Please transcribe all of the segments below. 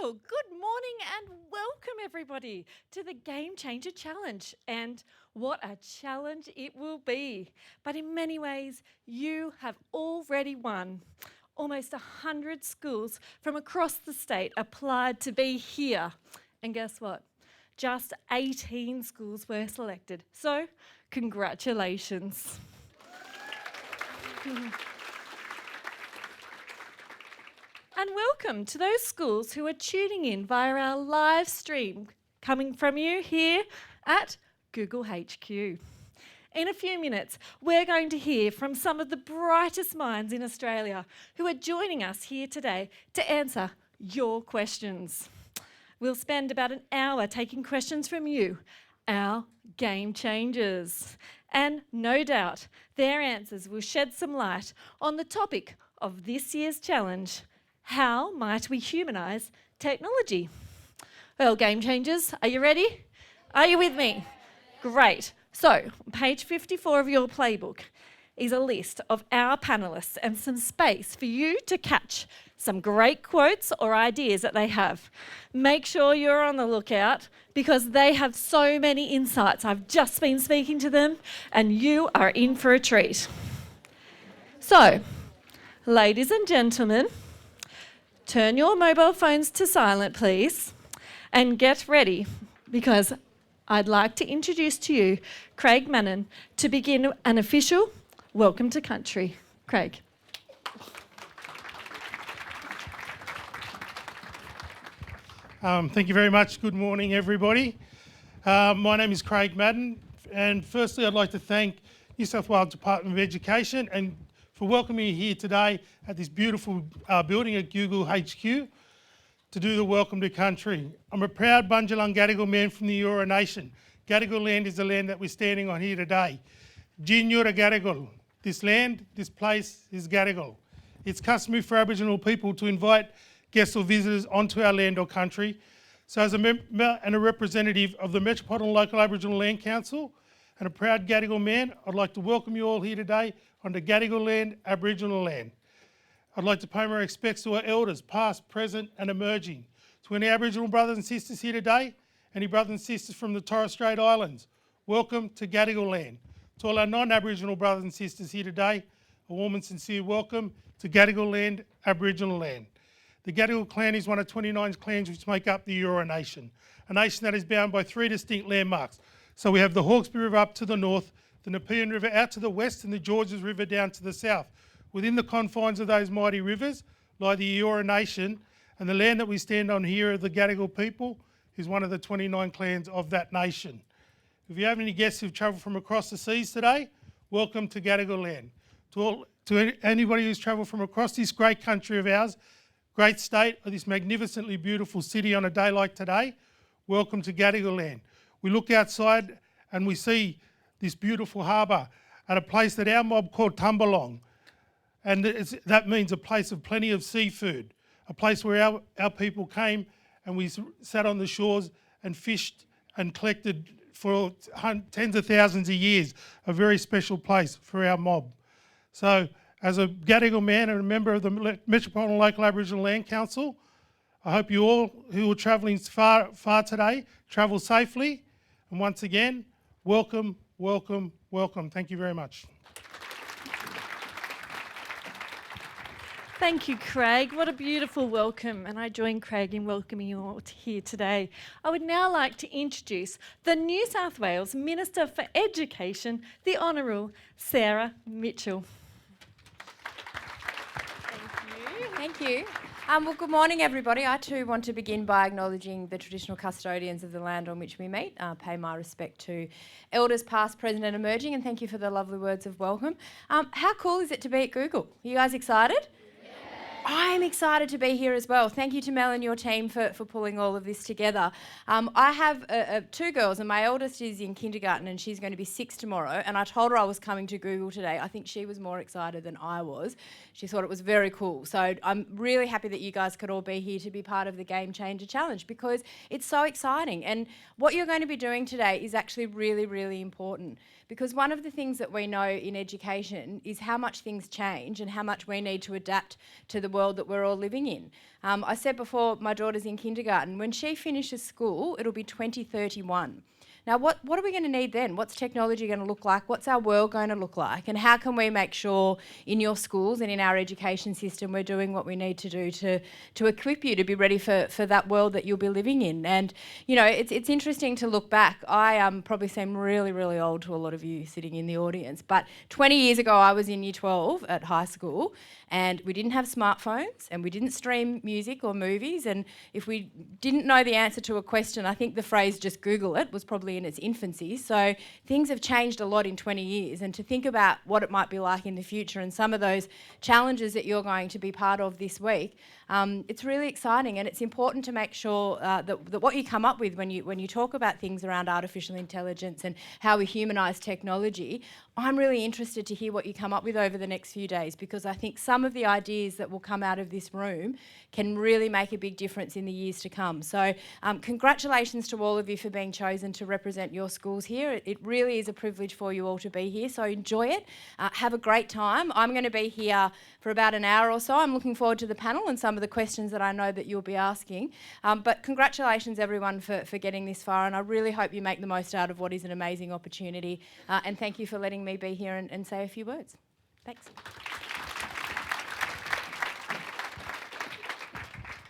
Well, good morning and welcome everybody to the Game Changer Challenge. And what a challenge it will be. But in many ways, you have already won. Almost 100 schools from across the state applied to be here. And guess what? Just 18 schools were selected. So, congratulations. And welcome to those schools who are tuning in via our live stream coming from you here at Google HQ. In a few minutes, we're going to hear from some of the brightest minds in Australia who are joining us here today to answer your questions. We'll spend about an hour taking questions from you, our game changers. And no doubt, their answers will shed some light on the topic of this year's challenge. How might we humanise technology? Well, game changers, are you ready? Are you with me? Great. So, on page 54 of your playbook is a list of our panellists and some space for you to catch some great quotes or ideas that they have. Make sure you're on the lookout because they have so many insights. I've just been speaking to them and you are in for a treat. So, ladies and gentlemen, turn your mobile phones to silent, please, and get ready because I'd like to introduce to you Craig Mannon to begin an official welcome to country. Craig. Thank you very much. Good morning, everybody. My name is Craig Madden, and firstly, I'd like to thank New South Wales Department of Education and for welcoming me here today at this beautiful building at Google HQ to do the Welcome to Country. I'm a proud Bundjalung Gadigal man from the Eora Nation. Gadigal land is the land that we're standing on here today. Jinyura Gadigal. This land, this place is Gadigal. It's customary for Aboriginal people to invite guests or visitors onto our land or country. So as a member and a representative of the Metropolitan Local Aboriginal Land Council and a proud Gadigal man, I'd like to welcome you all here today onto Gadigal land, Aboriginal land. I'd like to pay my respects to our elders, past, present and emerging. To any Aboriginal brothers and sisters here today, any brothers and sisters from the Torres Strait Islands, welcome to Gadigal land. To all our non-Aboriginal brothers and sisters here today, a warm and sincere welcome to Gadigal land, Aboriginal land. The Gadigal Clan is one of 29 clans which make up the Eora Nation, a nation that is bound by 3 distinct landmarks. So we have the Hawkesbury River up to the north, the Nepean River out to the west and the Georges River down to the south. Within the confines of those mighty rivers lie the Eora Nation, and the land that we stand on here of the Gadigal people is one of the 29 clans of that nation. If you have any guests who've travelled from across the seas today, welcome to Gadigal land. To anybody who's travelled from across this great country of ours, great state, or this magnificently beautiful city on a day like today, welcome to Gadigal land. We look outside and we see this beautiful harbour at a place that our mob called Tumbalong. And that means a place of plenty of seafood, a place where our people came and we sat on the shores and fished and collected for tens of thousands of years, a very special place for our mob. So as a Gadigal man and a member of the Metropolitan Local Aboriginal Land Council, I hope you all who are travelling far today travel safely. And once again, welcome, welcome, welcome. Thank you very much. Thank you, Craig. What a beautiful welcome. And I join Craig in welcoming you all here today. I would now like to introduce the New South Wales Minister for Education, the Honourable Sarah Mitchell. Thank you. Well, good morning, everybody. I too want to begin by acknowledging the traditional custodians of the land on which we meet. Pay my respect to elders past, present and emerging, and thank you for the lovely words of welcome. How cool is it to be at Google? Are you guys excited? I am excited to be here as well. Thank you to Mel and your team for pulling all of this together. I have 2 girls, and my eldest is in kindergarten and she's going to be 6 tomorrow, and I told her I was coming to Google today. I think she was more excited than I was. She thought it was very cool. So I'm really happy that you guys could all be here to be part of the Game Changer Challenge because it's so exciting. And what you're going to be doing today is actually really, really important. Because one of the things that we know in education is how much things change and how much we need to adapt to the world that we're all living in. I said before, my daughter's in kindergarten. When she finishes school, it'll be 2031. Now, what are we going to need then? What's technology going to look like? What's our world going to look like? And how can we make sure in your schools and in our education system we're doing what we need to do to equip you to be ready for that world that you'll be living in? And, you know, it's interesting to look back. I probably seem really, really old to a lot of you sitting in the audience, but 20 years ago I was in year 12 at high school, and we didn't have smartphones and we didn't stream music or movies, and if we didn't know the answer to a question, I think the phrase just Google it was probably in its infancy. So things have changed a lot in 20 years, and to think about what it might be like in the future and some of those challenges that you're going to be part of this week, it's really exciting, and it's important to make sure that what you come up with when you talk about things around artificial intelligence and how we humanise technology, I'm really interested to hear what you come up with over the next few days, because I think some of the ideas that will come out of this room can really make a big difference in the years to come. So congratulations to all of you for being chosen to represent your schools here. It really is a privilege for you all to be here, so enjoy it. Have a great time. I'm going to be here for about an hour or so. I'm looking forward to the panel and some of the questions that I know that you'll be asking. But congratulations everyone for getting this far, and I really hope you make the most out of what is an amazing opportunity. And thank you for letting me be here and say a few words. Thanks.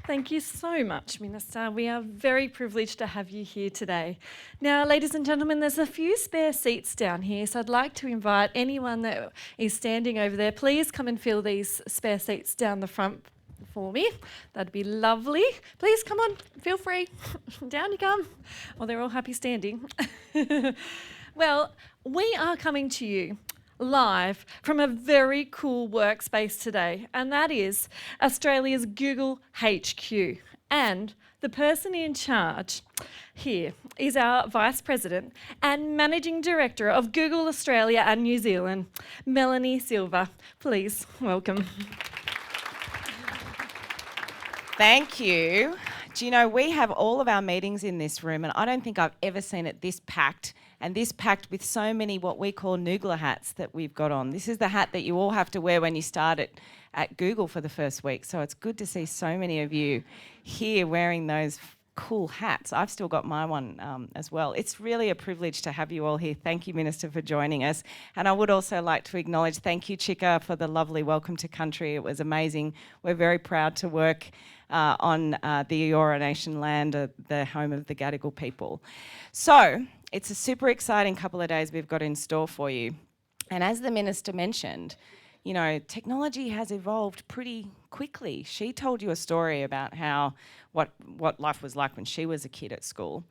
Thank you so much, Minister. We are very privileged to have you here today. Now, ladies and gentlemen, there's a few spare seats down here, so I'd like to invite anyone that is standing over there, please come and fill these spare seats down the front for me. That'd be lovely. Please come on, feel free. Down you come. Well, they're all happy standing. Well, we are coming to you live from a very cool workspace today, and that is Australia's Google HQ. And the person in charge here is our Vice President and Managing Director of Google Australia and New Zealand, Melanie Silva. Please welcome. Thank you. Do you know, we have all of our meetings in this room, and I don't think I've ever seen it this packed, and this packed with so many what we call noogler hats that we've got on. This is the hat that you all have to wear when you start at Google for the first week. So it's good to see so many of you here wearing those cool hats. I've still got my one as well. It's really a privilege to have you all here. Thank you, Minister, for joining us. And I would also like to acknowledge, thank you, Chika, for the lovely welcome to country. It was amazing. We're very proud to work on the Eora Nation land, the home of the Gadigal people. So it's a super exciting couple of days we've got in store for you. And as the Minister mentioned, you know, technology has evolved pretty quickly. She told you a story about how what life was like when she was a kid at school.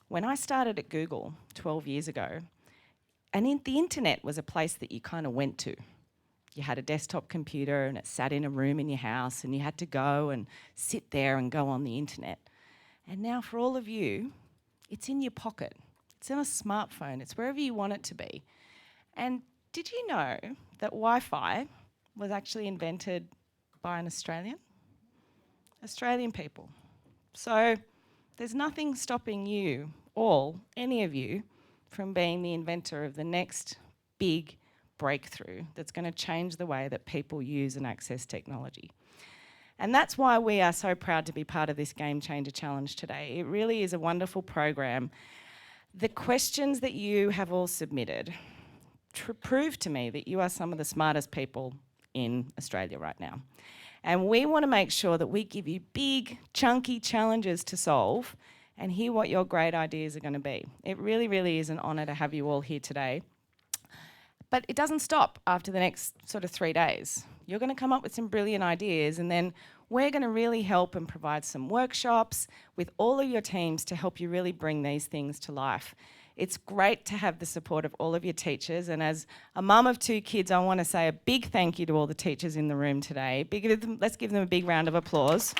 When I started at Google 12 years ago, and the internet was a place that you kind of went to. You had a desktop computer and it sat in a room in your house, and you had to go and sit there and go on the internet. And now for all of you, it's in your pocket. It's on a smartphone. It's wherever you want it to be. And did you know that Wi-Fi was actually invented by an Australian? Australian people. So there's nothing stopping you all, any of you, from being the inventor of the next big breakthrough that's going to change the way that people use and access technology. And that's why we are so proud to be part of this Game Changer Challenge today. It really is a wonderful program. The questions that you have all submitted prove to me that you are some of the smartest people in Australia right now. And we want to make sure that we give you big, chunky challenges to solve and hear what your great ideas are going to be. It really, really is an honour to have you all here today. But it doesn't stop after the next sort of 3 days. You're going to come up with some brilliant ideas, and then we're going to really help and provide some workshops with all of your teams to help you really bring these things to life. It's great to have the support of all of your teachers, and as a mum of 2 kids, I want to say a big thank you to all the teachers in the room today. Let's give them a big round of applause.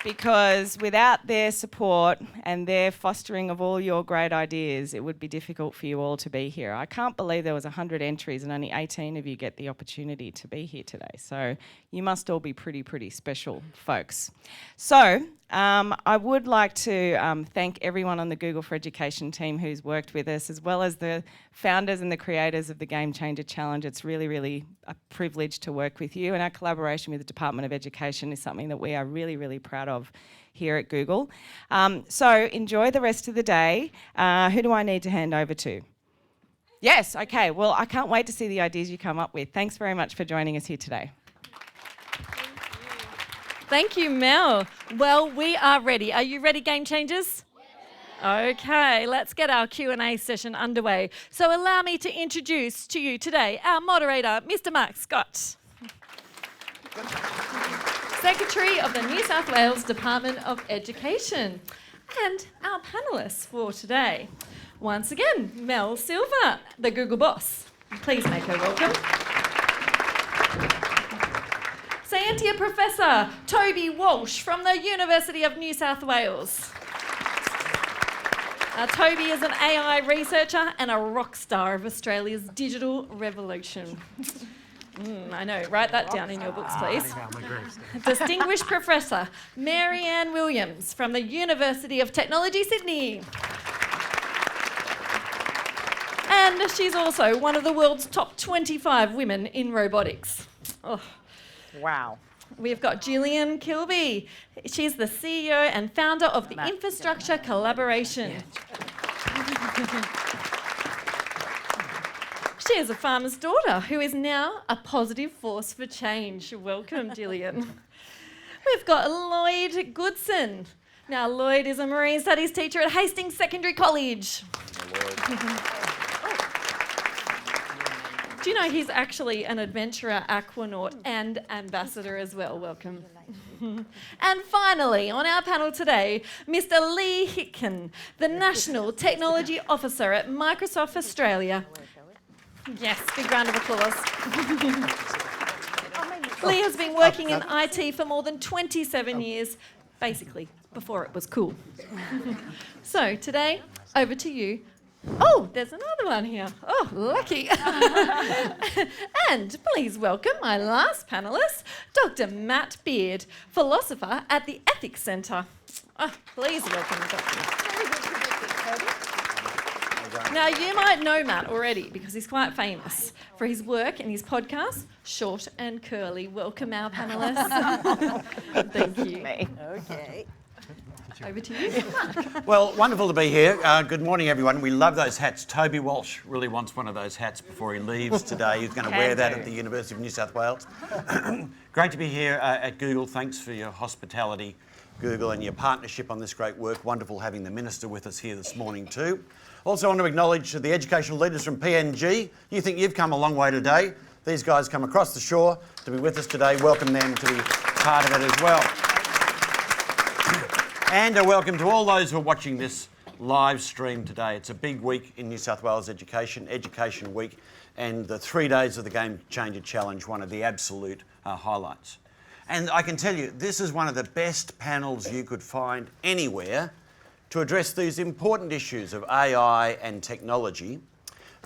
Because without their support and their fostering of all your great ideas, it would be difficult for you all to be here. I can't believe there was 100 entries and only 18 of you get the opportunity to be here today. So you must all be pretty special folks. So I would like to thank everyone on the Google for Education team who's worked with us, as well as the founders and the creators of the Game Changer Challenge. It's really, really a privilege to work with you, and our collaboration with the Department of Education is something that we are really, really proud of here at Google. So enjoy the rest of the day. Who do I need to hand over to? Yes, okay. Well, I can't wait to see the ideas you come up with. Thanks very much for joining us here today. Thank you, Mel. Well, we are ready. Are you ready, Game Changers? Okay, let's get our Q&A session underway. So allow me to introduce to you today our moderator, Mr. Mark Scott, Secretary of the New South Wales Department of Education, and our panellists for today. Once again, Mel Silver, the Google boss. Please make her welcome. Scientia Professor Toby Walsh from the University of New South Wales. Toby is an AI researcher and a rock star of Australia's digital revolution. I know, write that down in your books, please. Distinguished Professor Marianne Williams from the University of Technology, Sydney. And she's also one of the world's top 25 women in robotics. Oh. Wow. We've got Gillian Kilby. She's the CEO and founder of the Infrastructure Collaboration. She is a farmer's daughter who is now a positive force for change. Welcome, Gillian. We've got Lloyd Goodson. Now, Lloyd is a marine studies teacher at Hastings Secondary College. Do you know he's actually an adventurer, aquanaut and ambassador as well? Welcome. And finally, on our panel today, Mr. Lee Hitkin, the National Technology Officer at Microsoft Australia. Yes, big round of applause. Lee has been working in IT for more than 27 years, basically before it was cool. So today, over to you. Oh, there's another one here. Oh, lucky. And please welcome my last panellist, Dr. Matt Beard, philosopher at the Ethics Centre. Oh, please welcome Dr. Matt. Now, you might know Matt already because he's quite famous for his work and his podcast, Short and Curly. Welcome, our panellists. Thank you. Okay. Over to you, Mark. Well, wonderful to be here. Good morning, everyone. We love those hats. Toby Walsh really wants one of those hats before he leaves today. He's going to wear that at the University of New South Wales. Great to be here at Google. Thanks for your hospitality, Google, and your partnership on this great work. Wonderful having the Minister with us here this morning too. Also want to acknowledge the educational leaders from PNG. You think you've come a long way today. These guys come across the shore to be with us today. Welcome them to be part of it as well. And a welcome to all those who are watching this live stream today. It's a big week in New South Wales Education Week, and the 3 days of the Game Changer Challenge, one of the absolute highlights. And I can tell you, this is one of the best panels you could find anywhere to address these important issues of AI and technology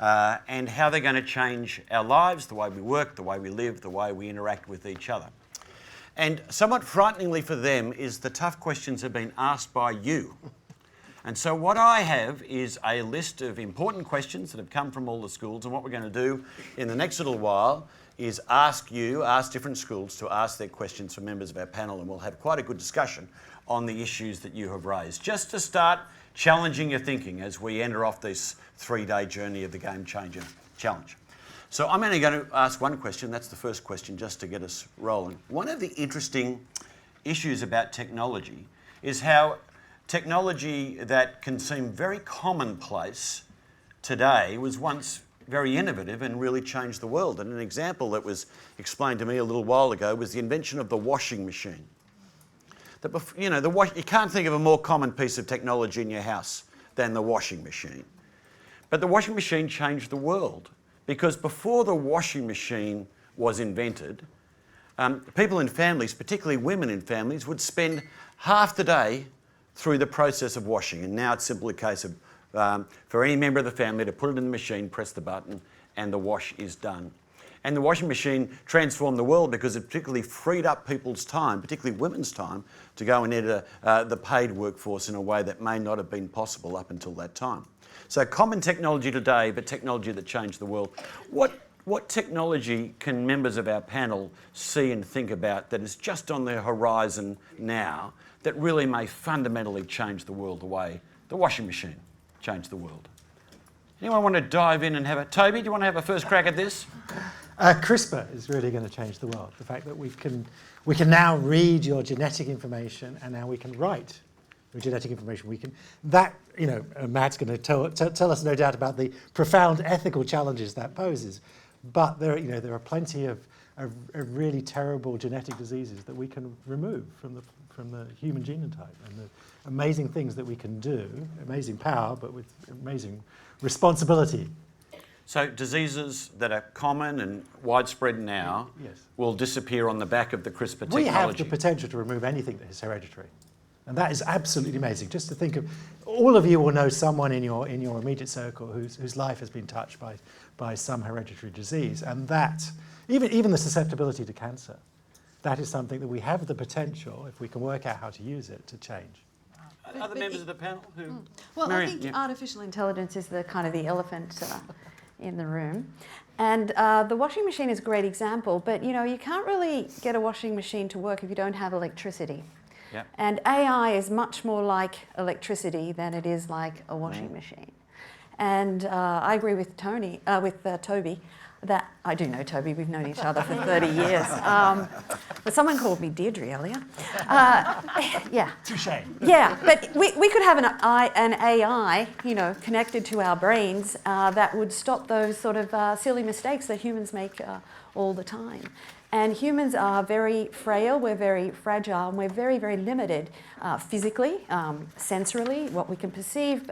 and how they're going to change our lives, the way we work, the way we live, the way we interact with each other. And somewhat frighteningly for them is the tough questions have been asked by you. And so what I have is a list of important questions that have come from all the schools, and what we're going to do in the next little while is ask different schools to ask their questions for members of our panel, and we'll have quite a good discussion on the issues that you have raised, just to start challenging your thinking as we enter off this 3-day journey of the Game Changer Challenge. So I'm only going to ask one question. That's the first question, just to get us rolling. One of the interesting issues about technology is how technology that can seem very commonplace today was once very innovative and really changed the world. And an example that was explained to me a little while ago was the invention of the washing machine. You can't think of a more common piece of technology in your house than the washing machine. But the washing machine changed the world. Because before the washing machine was invented, people in families, particularly women in families, would spend half the day through the process of washing. And now it's simply a case of, for any member of the family to put it in the machine, press the button, and the wash is done. And the washing machine transformed the world because it particularly freed up people's time, particularly women's time, to go and enter the paid workforce in a way that may not have been possible up until that time. So common technology today, but technology that changed the world. What technology can members of our panel see and think about that is just on the horizon now that really may fundamentally change the world the way the washing machine changed the world? Anyone want to dive in and have a... Toby, do you want to have a first crack at this? CRISPR is really going to change the world. The fact that we can now read your genetic information, and now we can write your genetic information. Matt's going to tell us, no doubt, about the profound ethical challenges that poses. But there are plenty of really terrible genetic diseases that we can remove from the human genotype, and the amazing things that we can do, amazing power, but with amazing responsibility. So diseases that are common and widespread now will disappear on the back of the CRISPR technology. We have the potential to remove anything that is hereditary. And that is absolutely amazing. Just to think of, all of you will know someone in your immediate circle whose life has been touched by some hereditary disease. And that, even the susceptibility to cancer, that is something that we have the potential, if we can work out how to use it, to change. Other members of the panel who... Well, Marion, I think artificial intelligence is the kind of the elephant in the room. And the washing machine is a great example, but you can't really get a washing machine to work if you don't have electricity. Yep. And AI is much more like electricity than it is like a washing machine. And I agree with Toby, that I do know Toby, we've known each other for 30 years. But someone called me Deirdre earlier. Yeah. Touché. Yeah, but we could have an AI, connected to our brains that would stop those sort of silly mistakes that humans make all the time. And humans are very frail, we're very fragile, and we're very, very limited physically, sensorily, what we can perceive,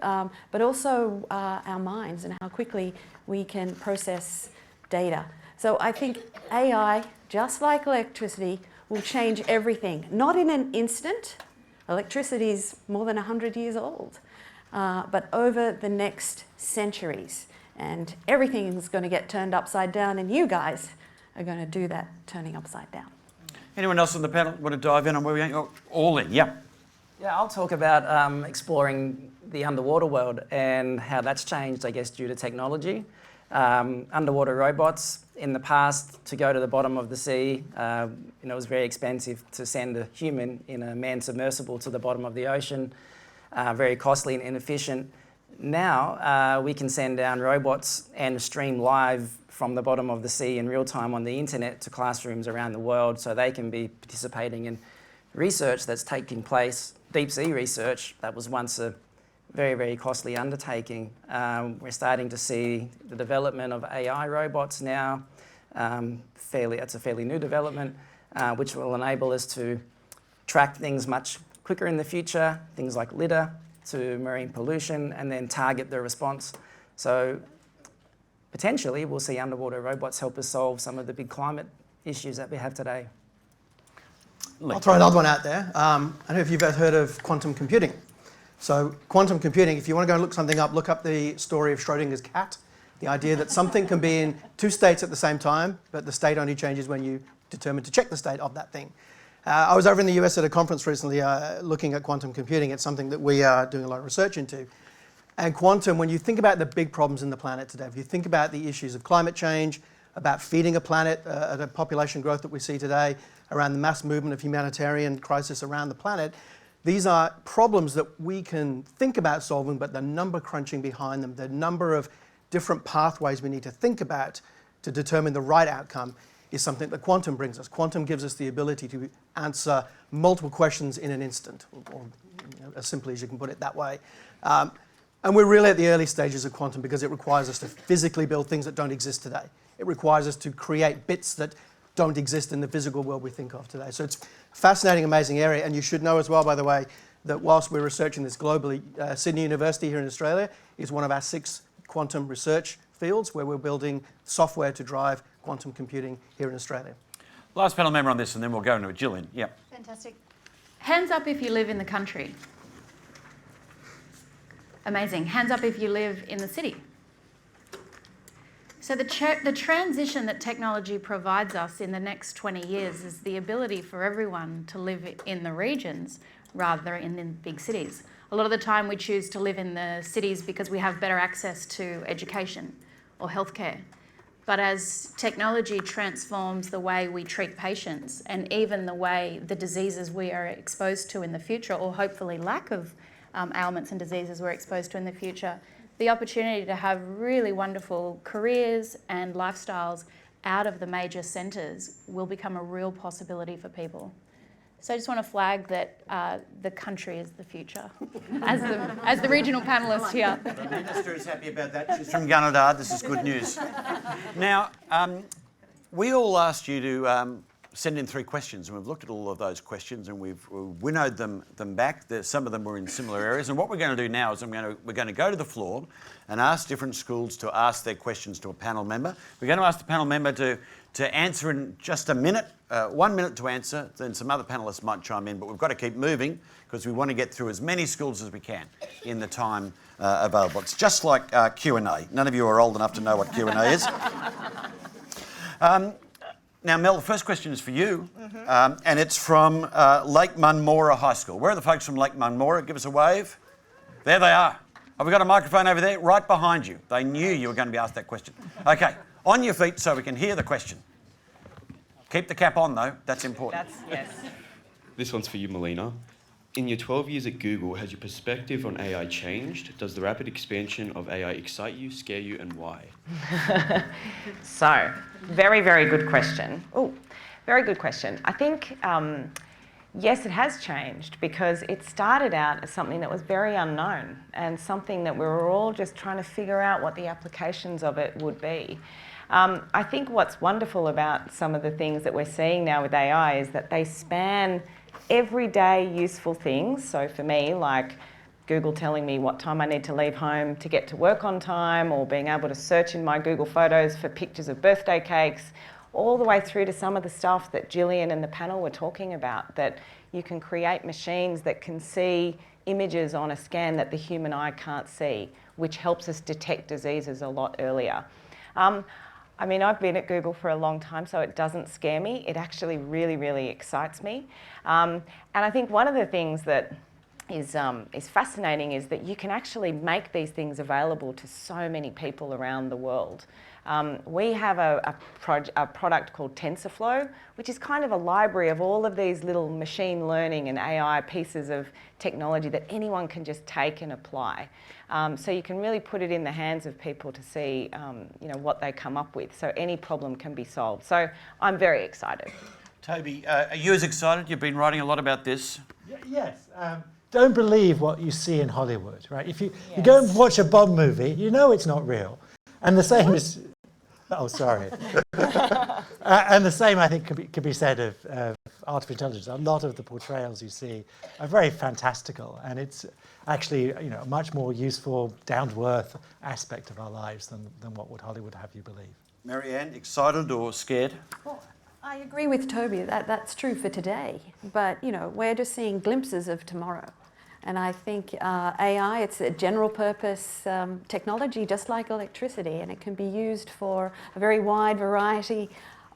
but also our minds and how quickly we can process data. So I think AI, just like electricity, will change everything. Not in an instant. Electricity is more than 100 years old, but over the next centuries. And everything is going to get turned upside down, and you guys are going to do that turning upside down. Anyone else on the panel want to dive in on where we're going? All in, yeah. Yeah, I'll talk about exploring the underwater world and how that's changed, I guess, due to technology. Underwater robots, in the past, to go to the bottom of the sea, it was very expensive to send a human in a manned submersible to the bottom of the ocean, very costly and inefficient. Now, we can send down robots and stream live from the bottom of the sea in real time on the internet to classrooms around the world, so they can be participating in research that's taking place, deep sea research that was once a very, very costly undertaking. We're starting to see the development of AI robots now. It's a fairly new development, which will enable us to track things much quicker in the future, things like litter to marine pollution, and then target the response. So potentially we'll see underwater robots help us solve some of the big climate issues that we have today. I'll throw another one out there. I don't know if you've ever heard of quantum computing. So quantum computing, if you want to go and look something up, look up the story of Schrodinger's cat. The idea that something can be in two states at the same time, but the state only changes when you determine to check the state of that thing. I was over in the US at a conference recently looking at quantum computing. It's something that we are doing a lot of research into. And quantum, when you think about the big problems in the planet today, if you think about the issues of climate change, about feeding a planet at a population growth that we see today, around the mass movement of humanitarian crisis around the planet, these are problems that we can think about solving, but the number crunching behind them, the number of different pathways we need to think about to determine the right outcome is something that quantum brings us. Quantum gives us the ability to answer multiple questions in an instant, or as simply as you can put it that way. And we're really at the early stages of quantum because it requires us to physically build things that don't exist today. It requires us to create bits that don't exist in the physical world we think of today. So it's a fascinating, amazing area. And you should know as well, by the way, that whilst we're researching this globally, Sydney University here in Australia is one of our 6 quantum research fields where we're building software to drive quantum computing here in Australia. Last panel member on this, and then we'll go into it. Gillian, yeah. Fantastic. Hands up if you live in the country. Amazing. Hands up if you live in the city. So the transition that technology provides us in the next 20 years is the ability for everyone to live in the regions rather than in the big cities. A lot of the time we choose to live in the cities because we have better access to education or healthcare. But as technology transforms the way we treat patients and even the way the diseases we are exposed to in the future, or hopefully lack of ailments and diseases we're exposed to in the future, the opportunity to have really wonderful careers and lifestyles out of the major centres will become a real possibility for people. So I just want to flag that the country is the future, as the regional panellist here. The Minister is happy about that. She's from Gunnedah. This is good news. Now, we all asked you to send in 3 questions, and we've looked at all of those questions and we've winnowed them back. Some of them were in similar areas, and what we're going to do now is we're going to go to the floor and ask different schools to ask their questions to a panel member. We're going to ask the panel member to answer in just a minute, 1 minute to answer, then some other panellists might chime in, but we've got to keep moving because we want to get through as many schools as we can in the time available. It's just like Q&A. None of you are old enough to know what Q&A is. Now, Mel, the first question is for you, and it's from Lake Munmora High School. Where are the folks from Lake Munmora? Give us a wave. There they are. Have we got a microphone over there? Right behind you. They knew you were going to be asked that question. Okay, on your feet so we can hear the question. Keep the cap on, though. That's important. Yes. This one's for you, Melina. In your 12 years at Google, has your perspective on AI changed? Does the rapid expansion of AI excite you, scare you, and why? So, very, very good question. Oh, very good question. I think, yes, it has changed because it started out as something that was very unknown and something that we were all just trying to figure out what the applications of it would be. I think what's wonderful about some of the things that we're seeing now with AI is that they span everyday useful things. So for me, like Google telling me what time I need to leave home to get to work on time, or being able to search in my Google Photos for pictures of birthday cakes, all the way through to some of the stuff that Gillian and the panel were talking about, that you can create machines that can see images on a scan that the human eye can't see, which helps us detect diseases a lot earlier. I mean, I've been at Google for a long time, so it doesn't scare me. It actually really, really excites me. And I think one of the things that is fascinating is that you can actually make these things available to so many people around the world. We have a product called TensorFlow, which is kind of a library of all of these little machine learning and AI pieces of technology that anyone can just take and apply. So you can really put it in the hands of people to see what they come up with. So any problem can be solved. So I'm very excited. Toby, are you as excited? You've been writing a lot about this. Yes. Don't believe what you see in Hollywood, right? If you go and watch a Bond movie, you know it's not real. And the same is... Oh, sorry. And the same, I think, could be said of artificial intelligence. A lot of the portrayals you see are very fantastical, and it's actually a much more useful, down-to-earth aspect of our lives than what would Hollywood have you believe. Marianne, excited or scared? Well, I agree with Toby that that's true for today, but we're just seeing glimpses of tomorrow. And I think AI, it's a general purpose technology just like electricity, and it can be used for a very wide variety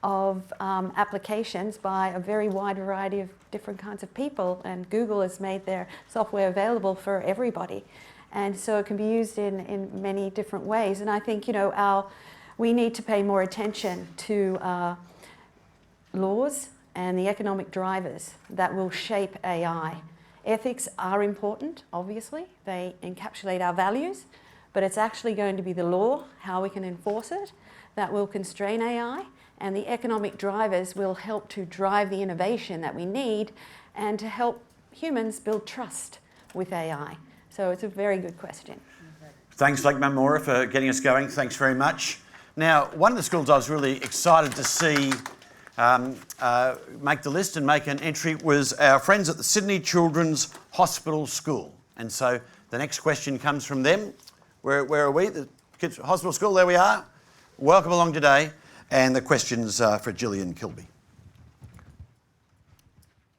of applications by a very wide variety of different kinds of people. And Google has made their software available for everybody. And so it can be used in many different ways. And I think, we need to pay more attention to laws and the economic drivers that will shape AI. Ethics are important, obviously. They encapsulate our values, but it's actually going to be the law, how we can enforce it, that will constrain AI, and the economic drivers will help to drive the innovation that we need and to help humans build trust with AI. So it's a very good question. Thanks, Lake Munmora, for getting us going. Thanks very much. Now, one of the schools I was really excited to see make the list and make an entry was our friends at the Sydney Children's Hospital School. And so the next question comes from them. Where are we? The Kids Hospital School, there we are. Welcome along today. And the question's for Gillian Kilby.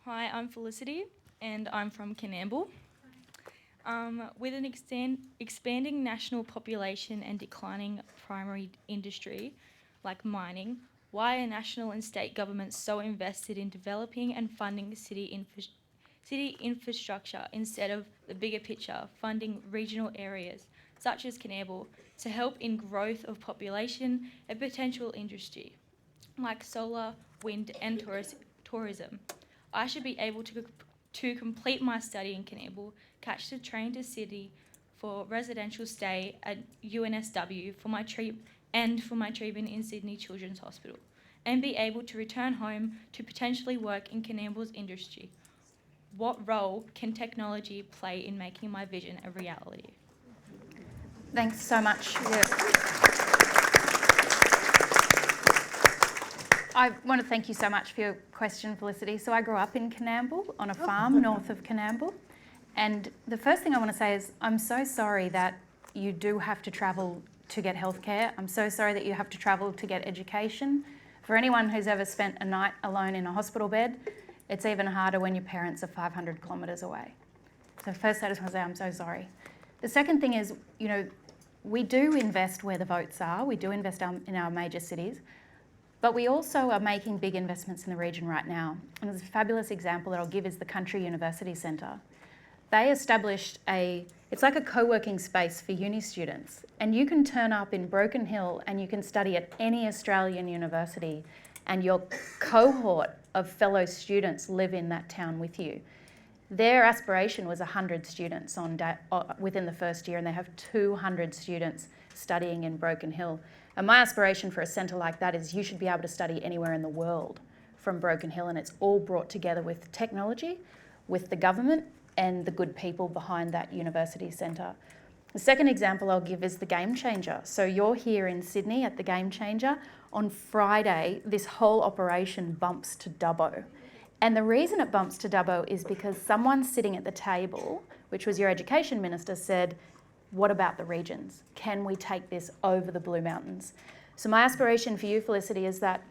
Hi, I'm Felicity and I'm from Canamble. With an expanding national population and declining primary industry, like mining, why are national and state governments so invested in developing and funding city infrastructure instead of the bigger picture, funding regional areas, such as Canberra, to help in growth of population and potential industry, like solar, wind and tourism? I should be able to complete my study in Canberra, catch the train to Sydney for residential stay at UNSW for my treatment in Sydney Children's Hospital, and be able to return home to potentially work in Canberra's industry. What role can technology play in making my vision a reality? Thanks so much. I want to thank you so much for your question, Felicity. So I grew up in Canberra on a farm north of Canberra. And the first thing I want to say is I'm so sorry that you do have to travel to get healthcare. I'm so sorry that you have to travel to get education. For anyone who's ever spent a night alone in a hospital bed, it's even harder when your parents are 500 kilometres away. So first I just want to say I'm so sorry. The second thing is, we do invest where the votes are. We do invest in our major cities. But we also are making big investments in the region right now. And there's a fabulous example that I'll give is the Country University Centre. They established it's like a co-working space for uni students. And you can turn up in Broken Hill and you can study at any Australian university, and your cohort of fellow students live in that town with you. Their aspiration was 100 students within the first year, and they have 200 students studying in Broken Hill. And my aspiration for a centre like that is you should be able to study anywhere in the world from Broken Hill, and it's all brought together with technology, with the government and the good people behind that university centre. The second example I'll give is the Game Changer. So you're here in Sydney at the Game Changer. On Friday, this whole operation bumps to Dubbo. And the reason it bumps to Dubbo is because someone sitting at the table, which was your education minister, said, what about the regions? Can we take this over the Blue Mountains? So my aspiration for you, Felicity, is that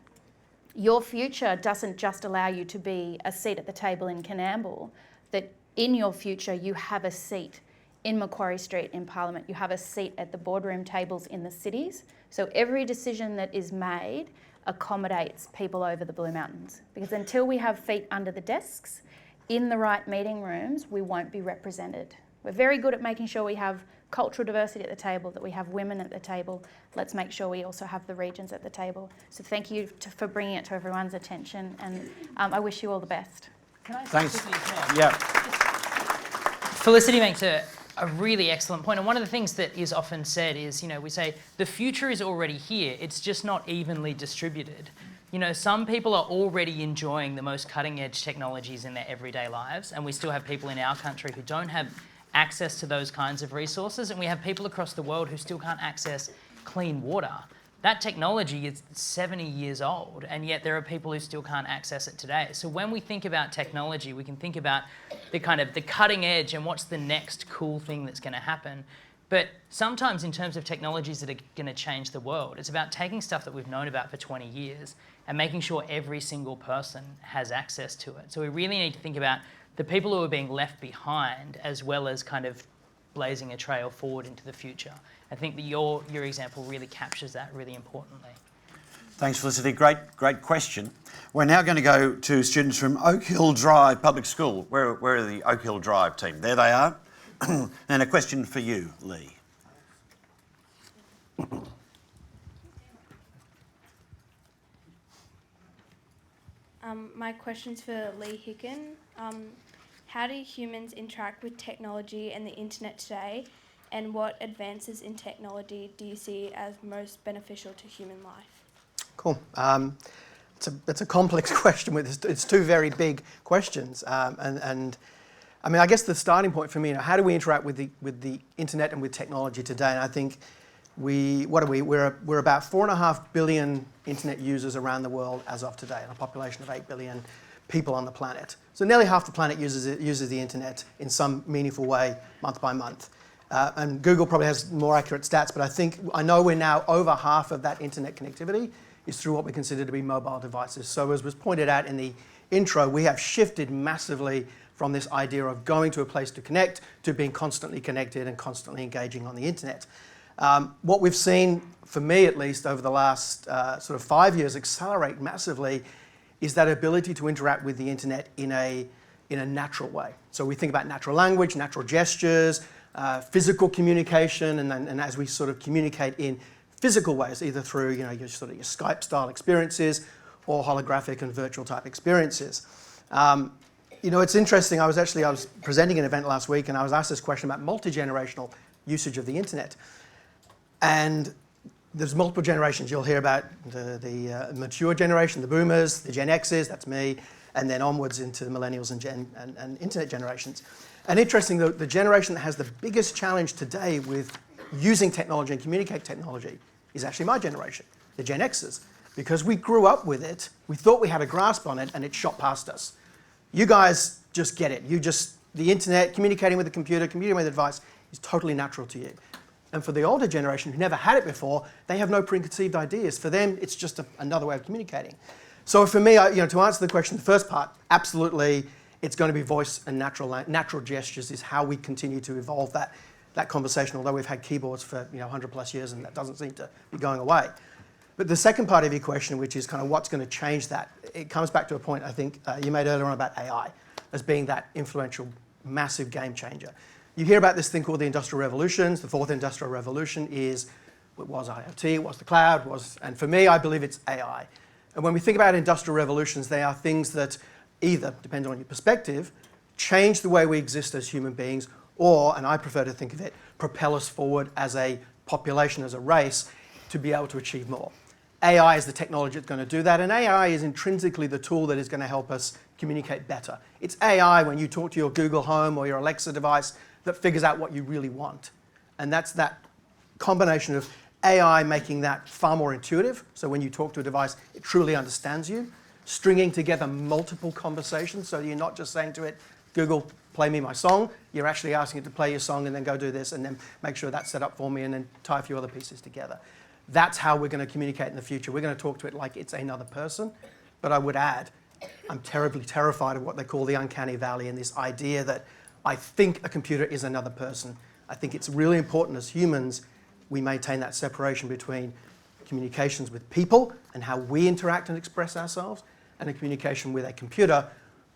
your future doesn't just allow you to be a seat at the table in Canberra, that in your future you have a seat in Macquarie Street in Parliament, you have a seat at the boardroom tables in the cities. So every decision that is made accommodates people over the Blue Mountains. Because until we have feet under the desks, in the right meeting rooms, we won't be represented. We're very good at making sure we have cultural diversity at the table, that we have women at the table. Let's make sure we also have the regions at the table. So thank you for bringing it to everyone's attention, and I wish you all the best. Thanks. Yeah. Felicity makes a really excellent point. And one of the things that is often said is, we say the future is already here. It's just not evenly distributed. Some people are already enjoying the most cutting edge technologies in their everyday lives. And we still have people in our country who don't have access to those kinds of resources. And we have people across the world who still can't access clean water. That technology is 70 years old, and yet there are people who still can't access it today. So when we think about technology, we can think about the cutting edge and what's the next cool thing that's going to happen. But sometimes in terms of technologies that are going to change the world, it's about taking stuff that we've known about for 20 years and making sure every single person has access to it. So we really need to think about the people who are being left behind, as well as blazing a trail forward into the future. I think that your example really captures that really importantly. Thanks, Felicity. Great question. We're now going to go to students from Oak Hill Drive Public School. Where are the Oak Hill Drive team? There they are. And a question for you, Lee. My question's for Lee Hicken. How do humans interact with technology and the internet today, and what advances in technology do you see as most beneficial to human life? Cool. It's a complex question. It's two very big questions, and I mean, I guess the starting point for me, how do we interact with the internet and with technology today? And I think we're about 4.5 billion internet users around the world as of today, and a population of 8 billion people on the planet. So nearly half the planet uses the internet in some meaningful way, month by month. And Google probably has more accurate stats, but I know we're now over half of that internet connectivity is through what we consider to be mobile devices. So as was pointed out in the intro, we have shifted massively from this idea of going to a place to connect to being constantly connected and constantly engaging on the internet. What we've seen, for me at least, over the last sort of 5 years accelerate massively is that ability to interact with the internet in a natural way. So we think about natural language, natural gestures, physical communication, and as we sort of communicate in physical ways, either through your sort of your Skype style experiences or holographic and virtual type experiences. It's interesting. I was presenting an event last week, and I was asked this question about multi-generational usage of the internet. And there's multiple generations. You'll hear about the mature generation, the boomers, the Gen X's, that's me, and then onwards into the millennials and internet generations. And interesting, the generation that has the biggest challenge today with using technology and communicate technology is actually my generation, the Gen X's. Because we grew up with it, we thought we had a grasp on it, and it shot past us. You guys just get it. The internet, communicating with the computer, communicating with a device is totally natural to you. And for the older generation who never had it before, they have no preconceived ideas. For them, it's just another way of communicating. So for me, to answer the question, the first part, absolutely, it's going to be voice and natural gestures is how we continue to evolve that conversation, although we've had keyboards for 100 plus years and that doesn't seem to be going away. But the second part of your question, which is kind of what's going to change that, it comes back to a point I think you made earlier on about AI as being that influential, massive game changer. You hear about this thing called the Industrial Revolutions. The fourth Industrial Revolution was IoT, it was the cloud, and for me, I believe it's AI. And when we think about industrial revolutions, they are things that either, depending on your perspective, change the way we exist as human beings, or, and I prefer to think of it, propel us forward as a population, as a race, to be able to achieve more. AI is the technology that's going to do that, and AI is intrinsically the tool that is going to help us communicate better. It's AI when you talk to your Google Home or your Alexa device that figures out what you really want. And that's that combination of AI making that far more intuitive, so when you talk to a device, it truly understands you, stringing together multiple conversations, so you're not just saying to it, Google, play me my song, you're actually asking it to play your song and then go do this and then make sure that's set up for me and then tie a few other pieces together. That's how we're going to communicate in the future. We're going to talk to it like it's another person, but I would add, I'm terribly terrified of what they call the uncanny valley and this idea that I think a computer is another person. I think it's really important as humans we maintain that separation between communications with people and how we interact and express ourselves and a communication with a computer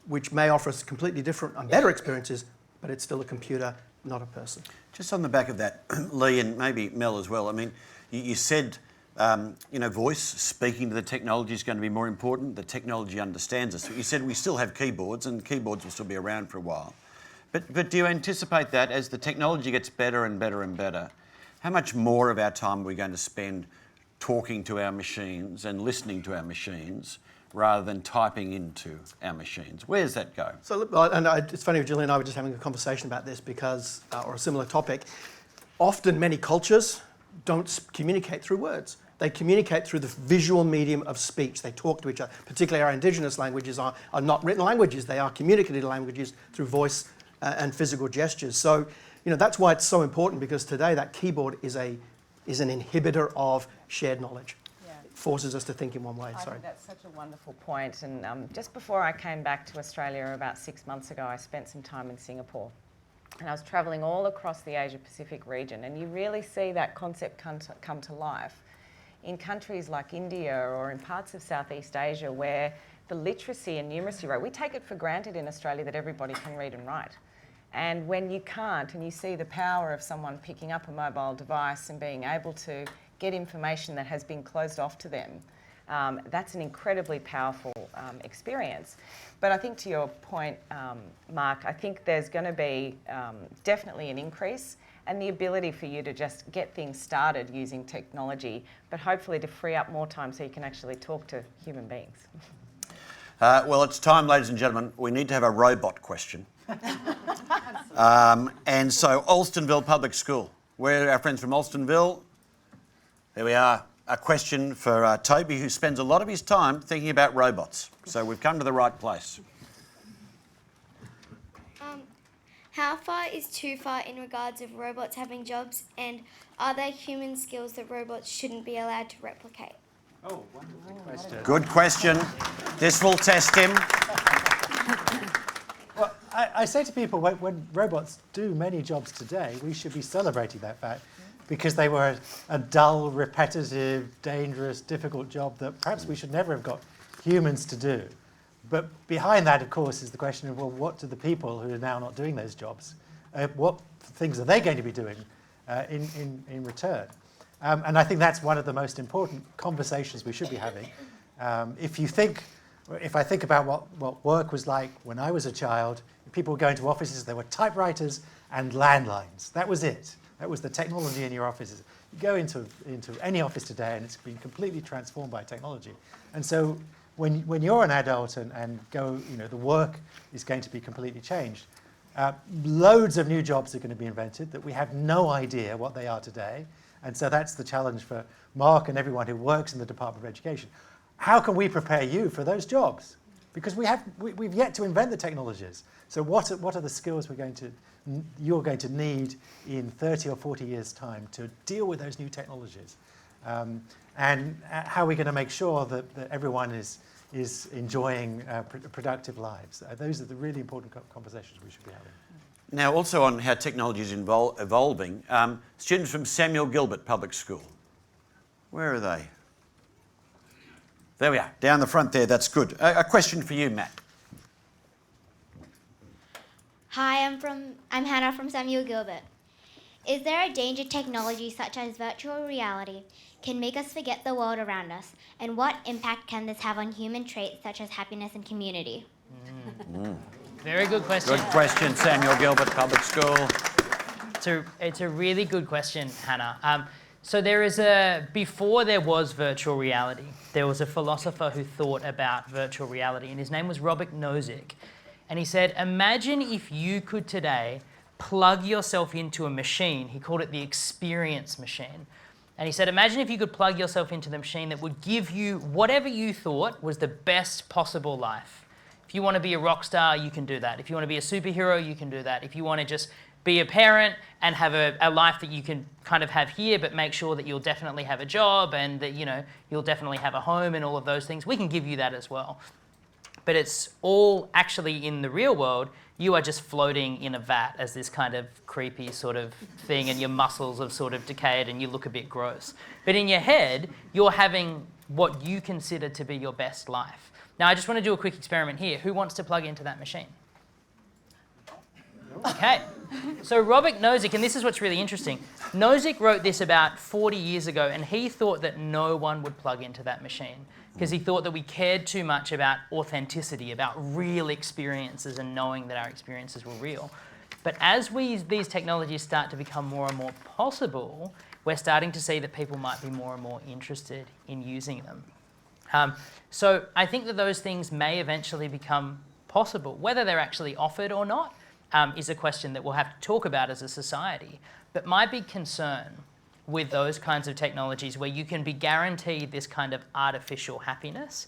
which may offer us completely different and better experiences, but it's still a computer, not a person. Just on the back of that, Lee, and maybe Mel as well, I mean, you said, voice, speaking to the technology is going to be more important. The technology understands us. You said we still have keyboards and keyboards will still be around for a while. But do you anticipate that as the technology gets better and better and better, how much more of our time are we going to spend talking to our machines and listening to our machines rather than typing into our machines? Where does that go? So, it's funny, Julie and I were just having a conversation about this because, or a similar topic. Often many cultures don't communicate through words. They communicate through the visual medium of speech. They talk to each other. Particularly our indigenous languages are not written languages. They are communicative languages through voice and physical gestures. So, that's why it's so important, because today that keyboard is an inhibitor of shared knowledge. Yeah. It forces us to think in one way. I think that's such a wonderful point. And just before I came back to Australia about 6 months ago, I spent some time in Singapore. And I was travelling all across the Asia-Pacific region, and you really see that concept come to life in countries like India or in parts of Southeast Asia where the literacy and numeracy rate, we take it for granted in Australia that everybody can read and write. And when you can't, and you see the power of someone picking up a mobile device and being able to get information that has been closed off to them, that's an incredibly powerful experience. But I think to your point, Mark, I think there's going to be definitely an increase and the ability for you to just get things started using technology, but hopefully to free up more time so you can actually talk to human beings. Well, it's time, ladies and gentlemen, we need to have a robot question. And so, Alstonville Public School. Where are our friends from Alstonville? There we are. A question for Toby, who spends a lot of his time thinking about robots. So we've come to the right place. How far is too far in regards of robots having jobs, and are there human skills that robots shouldn't be allowed to replicate? Oh, wonderful question. Good question. This will test him. I say to people, when robots do many jobs today, we should be celebrating that fact, because they were a dull, repetitive, dangerous, difficult job that perhaps we should never have got humans to do. But behind that, of course, is the question of, well, what do the people who are now not doing those jobs, what things are they going to be doing in return? And I think that's one of the most important conversations we should be having. If I think about what work was like when I was a child, people were going to offices, there were typewriters and landlines. That was it. That was the technology in your offices. You go into any office today and it's been completely transformed by technology. And so when you're an adult and go, the work is going to be completely changed. Loads of new jobs are going to be invented that we have no idea what they are today. And so that's the challenge for Mark and everyone who works in the Department of Education. How can we prepare you for those jobs? Because we've yet to invent the technologies. So what are the skills you're going to need in 30 or 40 years' time to deal with those new technologies? And how are we going to make sure that everyone is enjoying productive lives? Those are the really important conversations we should be having. Now, also on how technology is evolving, students from Samuel Gilbert Public School. Where are they? There we are, down the front there, that's good. A question for you, Matt. Hi, I'm Hannah from Samuel Gilbert. Is there a danger technology such as virtual reality can make us forget the world around us? And what impact can this have on human traits such as happiness and community? Very good question. Good question, Samuel Gilbert Public School. It's a really good question, Hannah. So before there was virtual reality, there was a philosopher who thought about virtual reality, and his name was Robert Nozick. And he said, imagine if you could today plug yourself into a machine. He called it the experience machine. And he said, imagine if you could plug yourself into the machine that would give you whatever you thought was the best possible life. If you want to be a rock star, you can do that. If you want to be a superhero, you can do that. If you want to just be a parent and have a life that you can kind of have here, but make sure that you'll definitely have a job and that you'll definitely have a home and all of those things, we can give you that as well. But it's all actually in the real world, you are just floating in a vat as this kind of creepy sort of thing, and your muscles have sort of decayed and you look a bit gross. But in your head, you're having what you consider to be your best life. Now, I just want to do a quick experiment here. Who wants to plug into that machine? Okay. So Robert Nozick, and this is what's really interesting. Nozick wrote this about 40 years ago, and he thought that no one would plug into that machine because he thought that we cared too much about authenticity, about real experiences and knowing that our experiences were real. But as these technologies start to become more and more possible, we're starting to see that people might be more and more interested in using them. So I think that those things may eventually become possible. Whether they're actually offered or not is a question that we'll have to talk about as a society. But my big concern with those kinds of technologies where you can be guaranteed this kind of artificial happiness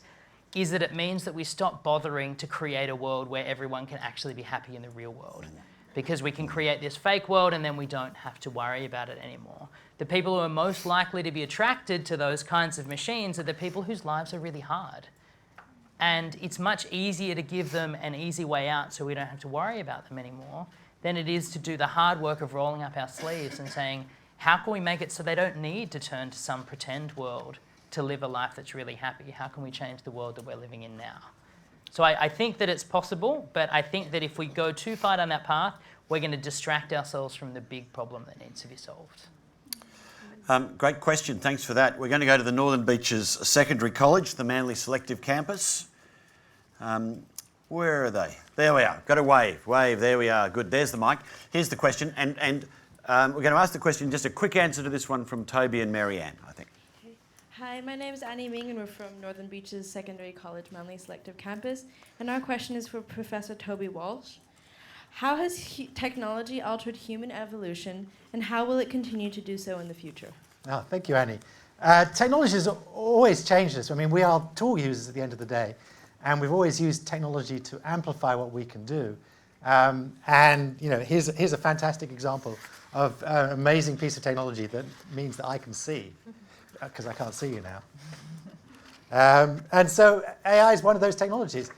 is that it means that we stop bothering to create a world where everyone can actually be happy in the real world. Because we can create this fake world and then we don't have to worry about it anymore. The people who are most likely to be attracted to those kinds of machines are the people whose lives are really hard. And it's much easier to give them an easy way out so we don't have to worry about them anymore than it is to do the hard work of rolling up our sleeves and saying, how can we make it so they don't need to turn to some pretend world to live a life that's really happy? How can we change the world that we're living in now? So I think that it's possible, but I think that if we go too far down that path, we're going to distract ourselves from the big problem that needs to be solved. Great question, thanks for that. We're going to go to the Northern Beaches Secondary College, the Manly Selective Campus. Where are they? There we are, got a wave, there we are, good, there's the mic. Here's the question, and we're going to ask the question, just a quick answer to this one from Toby and Marianne, I think. Hi, my name is Annie Ming and we're from Northern Beaches Secondary College Manly Selective Campus, and our question is for Professor Toby Walsh. How has technology altered human evolution and how will it continue to do so in the future? Oh, thank you, Annie. Technology has always changed us. I mean, we are tool users at the end of the day, and we've always used technology to amplify what we can do. And here's a fantastic example of an amazing piece of technology that means that I can see, because I can't see you now. And so AI is one of those technologies.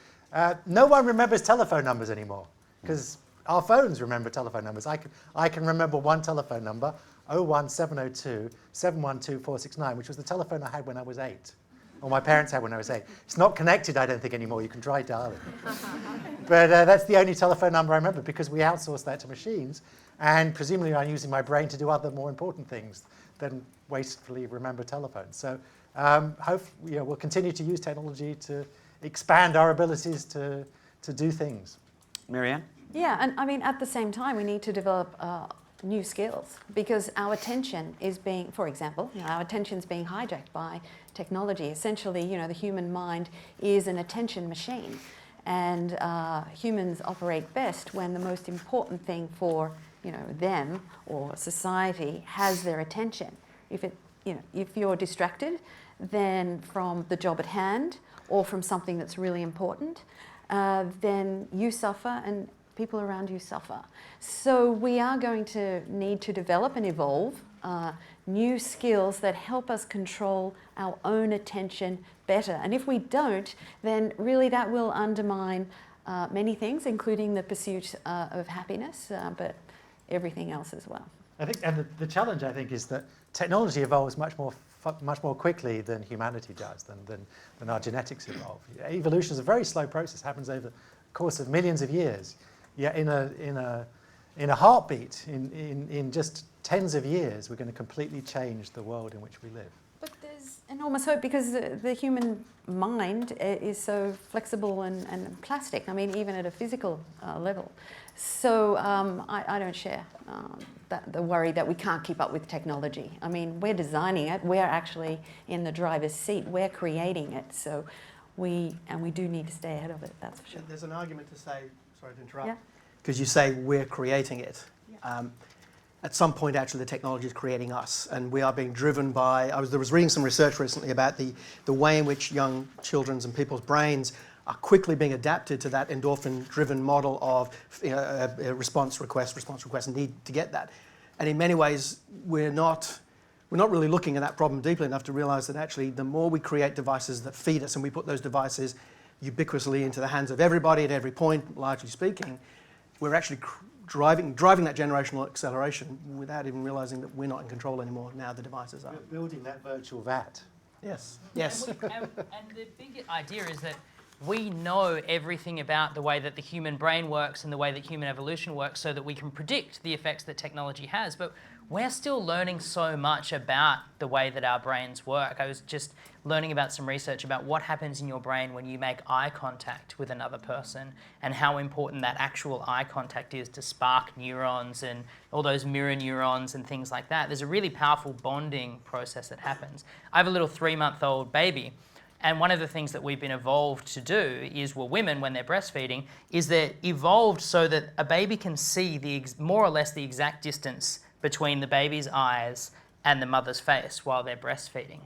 No one remembers telephone numbers anymore. because our phones remember telephone numbers. I can remember one telephone number, 01702 712 469, which was the telephone I had when I was 8. Or my parents had when I was 8. It's not connected, I don't think, anymore. You can try dialing. But that's the only telephone number I remember because we outsourced that to machines. And presumably I'm using my brain to do other more important things than wastefully remember telephones. So hopefully, we'll continue to use technology to expand our abilities to do things. Marianne? Yeah, and I mean, at the same time, we need to develop new skills because our attention is being, for example, our attention is being hijacked by technology. Essentially, the human mind is an attention machine, and humans operate best when the most important thing for them or society has their attention. If you're distracted, then from the job at hand or from something that's really important, then you suffer and people around you suffer. So we are going to need to develop and evolve new skills that help us control our own attention better. And if we don't, then really that will undermine many things, including the pursuit of happiness, but everything else as well. I think, and the challenge, I think, is that technology evolves much more quickly than humanity does, than our genetics evolve. Evolution is a very slow process, happens over the course of millions of years. Yet in a heartbeat, in just tens of years, we're going to completely change the world in which we live. But there's enormous hope because the human mind is so flexible and plastic, I mean, even at a physical level. So I don't share the worry that we can't keep up with technology. I mean, we're designing it, we're actually in the driver's seat, we're creating it, so we do need to stay ahead of it, that's for sure. There's an argument to say, sorry to interrupt, because you say we're creating it. At some point, actually, the technology is creating us, and we are being driven by. I was reading some research recently about the way in which young children's and people's brains are quickly being adapted to that endorphin-driven model of response request, need to get that. And in many ways, we're not really looking at that problem deeply enough to realise that actually, the more we create devices that feed us, and we put those devices ubiquitously into the hands of everybody at every point, largely speaking, we're actually driving that generational acceleration without even realising that we're not in control anymore. Now the devices are. We're building that virtual vat. Yes. And the big idea is that we know everything about the way that the human brain works and the way that human evolution works so that we can predict the effects that technology has. But we're still learning so much about the way that our brains work. I was just learning about some research about what happens in your brain when you make eye contact with another person and how important that actual eye contact is to spark neurons and all those mirror neurons and things like that. There's a really powerful bonding process that happens. I have a little 3-month-old baby. And one of the things that we've been evolved to do is, well, women, when they're breastfeeding, is they're evolved so that a baby can see more or less the exact distance between the baby's eyes and the mother's face while they're breastfeeding.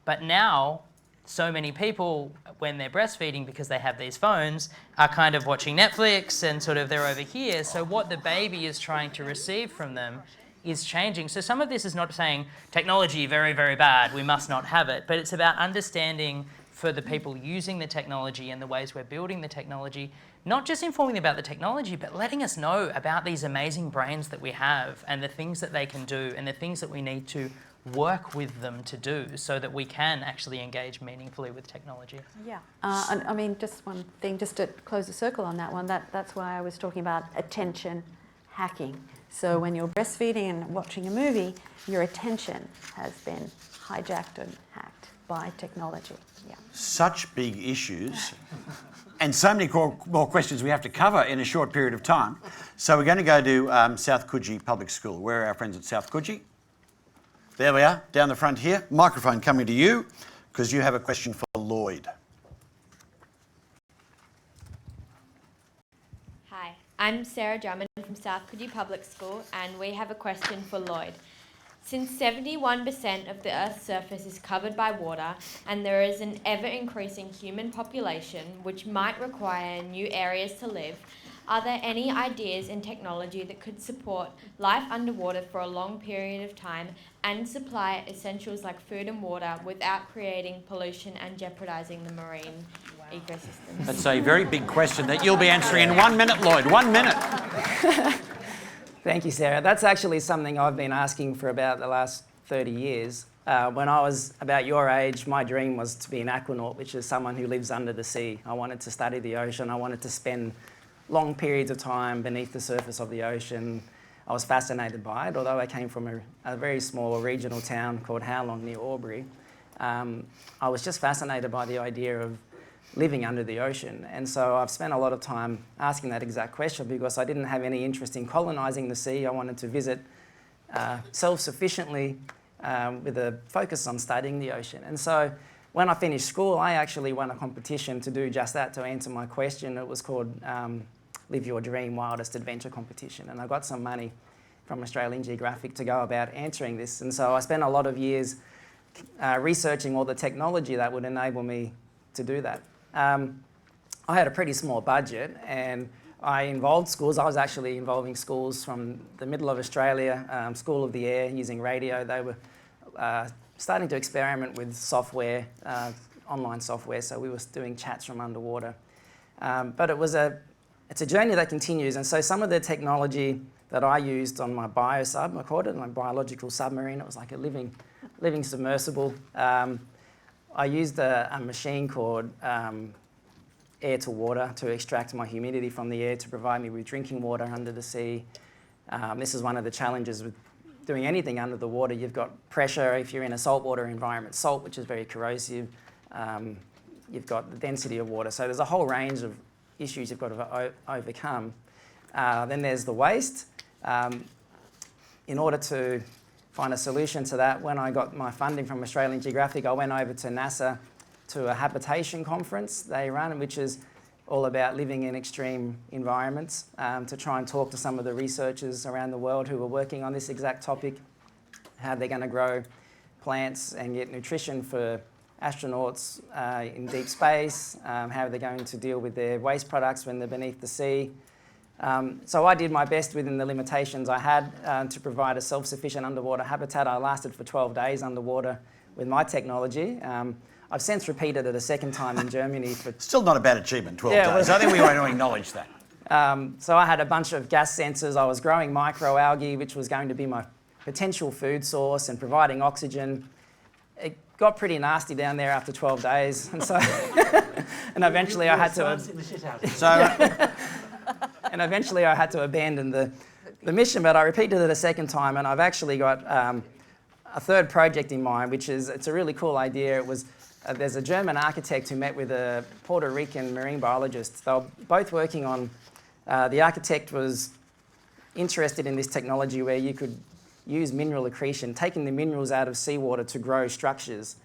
But now, so many people, when they're breastfeeding, because they have these phones, are kind of watching Netflix and sort of they're over here. So what the baby is trying to receive from them is changing. So some of this is not saying technology, very, very bad, we must not have it, but it's about understanding for the people using the technology and the ways we're building the technology, not just informing about the technology, but letting us know about these amazing brains that we have and the things that they can do and the things that we need to work with them to do so that we can actually engage meaningfully with technology. Yeah, and I mean, just one thing, just to close the circle on that one, that's why I was talking about attention hacking. So when you're breastfeeding and watching a movie, your attention has been hijacked and hacked by technology. Yeah. Such big issues and so many more questions we have to cover in a short period of time. So we're going to go to South Coogee Public School. Where are our friends at South Coogee? There we are, down the front here. Microphone coming to you because you have a question for Lloyd. Hi, I'm Sarah Drummond from South Coogee Public School and we have a question for Lloyd. Since 71% of the Earth's surface is covered by water and there is an ever-increasing human population which might require new areas to live, are there any ideas in technology that could support life underwater for a long period of time and supply essentials like food and water without creating pollution and jeopardising the marine ecosystems? That's a very big question that you'll be answering in 1 minute, Lloyd. 1 minute. Thank you, Sarah. That's actually something I've been asking for about the last 30 years. When I was about your age, my dream was to be an aquanaut, which is someone who lives under the sea. I wanted to study the ocean. I wanted to spend long periods of time beneath the surface of the ocean. I was fascinated by it, although I came from a very small regional town called Howlong near Albury. I was just fascinated by the idea of living under the ocean. And so I've spent a lot of time asking that exact question because I didn't have any interest in colonising the sea. I wanted to visit self-sufficiently with a focus on studying the ocean. And so when I finished school, I actually won a competition to do just that, to answer my question. It was called Live Your Dream Wildest Adventure Competition. And I got some money from Australian Geographic to go about answering this. And so I spent a lot of years researching all the technology that would enable me to do that. I had a pretty small budget and I involved schools. I was actually involving schools from the middle of Australia, School of the Air, using radio. They were starting to experiment with software, online software, so we were doing chats from underwater. But it's a journey that continues, and so some of the technology that I used on my biosub, I called it, my biological submarine, it was like a living submersible. I used a machine called air to water to extract my humidity from the air to provide me with drinking water under the sea. This is one of the challenges with doing anything under the water. You've got pressure if you're in a saltwater environment, salt, which is very corrosive. You've got the density of water. So there's a whole range of issues you've got to overcome. Then there's the waste. In order to find a solution to that, when I got my funding from Australian Geographic, I went over to NASA to a habitation conference they run, which is all about living in extreme environments, to try and talk to some of the researchers around the world who are working on this exact topic, how they're going to grow plants and get nutrition for astronauts in deep space, how they're going to deal with their waste products when they're beneath the sea. So I did my best within the limitations I had to provide a self-sufficient underwater habitat. I lasted for 12 days underwater with my technology. I've since repeated it a second time in Germany. Still not a bad achievement, 12 days. I think we want to acknowledge that. So I had a bunch of gas sensors. I was growing microalgae, which was going to be my potential food source and providing oxygen. It got pretty nasty down there after 12 days. And so, and eventually I had to... And eventually I had to abandon the mission, but I repeated it a second time, and I've actually got a third project in mind, which is, it's a really cool idea. It was, there's a German architect who met with a Puerto Rican marine biologist. They were both working on, the architect was interested in this technology where you could use mineral accretion, taking the minerals out of seawater to grow structures.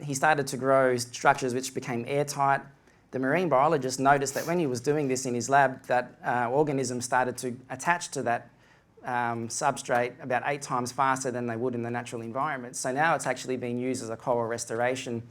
He started to grow structures which became airtight. The marine biologist noticed that when he was doing this in his lab, that organisms started to attach to that substrate about 8 times faster than they would in the natural environment. So now it's actually being used as a coral restoration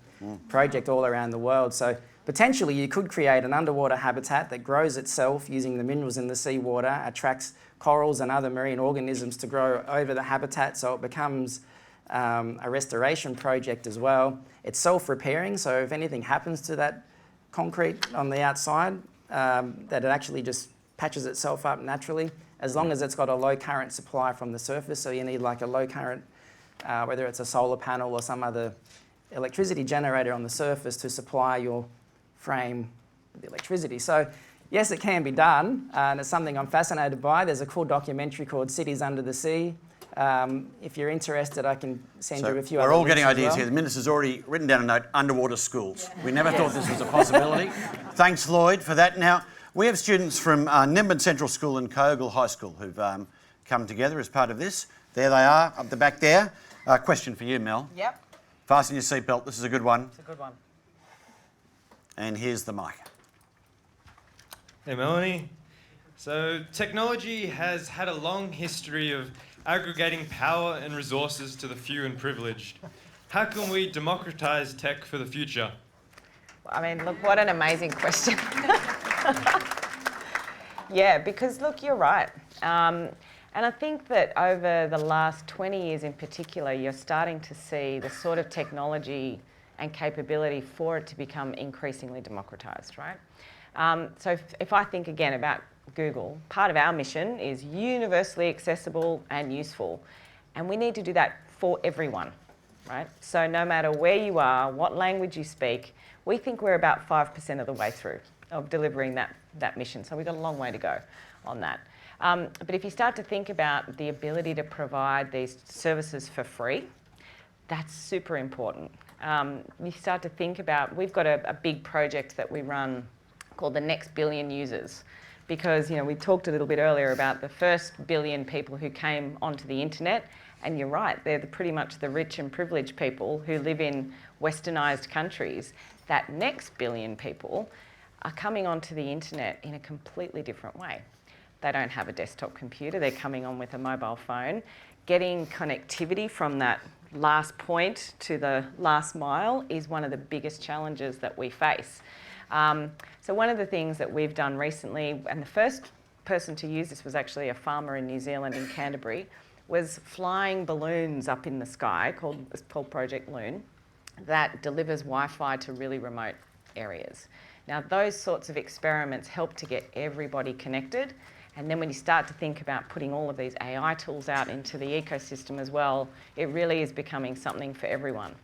project all around the world. So potentially you could create an underwater habitat that grows itself using the minerals in the seawater, attracts corals and other marine organisms to grow over the habitat, so it becomes a restoration project as well. It's self-repairing, so if anything happens to that concrete on the outside, that it actually just patches itself up naturally, as long as it's got a low current supply from the surface. So you need like a low current, whether it's a solar panel or some other electricity generator on the surface to supply your frame with electricity. So yes, it can be done, and it's something I'm fascinated by. There's a cool documentary called Cities Under the Sea. If you're interested, I can send you a few other We're all getting links as ideas well. here. The Minister's already written down a note, underwater schools. We never thought this was a possibility. Thanks, Lloyd, for that. Now, we have students from Nimbin Central School and Gadigal High School who've come together as part of this. There they are, up the back there. Question for you, Mel. Yep. Fasten your seatbelt. This is a good one. It's a good one. And here's the mic. Hey, Melanie. So technology has had a long history of aggregating power and resources to the few and privileged. How can we democratize tech for the future? I mean, look, what an amazing question. Yeah, because look, you're right. And I think that over the last 20 years in particular, you're starting to see the sort of technology and capability for it to become increasingly democratized, right? So if I think again about Google, part of our mission is universally accessible and useful. And we need to do that for everyone, right? So no matter where you are, what language you speak, we think we're about 5% of the way through of delivering that mission. So we've got a long way to go on that. But if you start to think about the ability to provide these services for free, that's super important. You start to think about, we've got a big project that we run called the Next Billion Users. Because, you know, we talked a little bit earlier about the first billion people who came onto the internet, and you're right, they're pretty much the rich and privileged people who live in westernised countries. That next billion people are coming onto the internet in a completely different way. They don't have a desktop computer, they're coming on with a mobile phone. Getting connectivity from that last point to the last mile is one of the biggest challenges that we face. So one of the things that we've done recently, and the first person to use this was actually a farmer in New Zealand in Canterbury, was flying balloons up in the sky, it's called Project Loon, that delivers Wi-Fi to really remote areas. Now those sorts of experiments help to get everybody connected, and then when you start to think about putting all of these AI tools out into the ecosystem as well, it really is becoming something for everyone.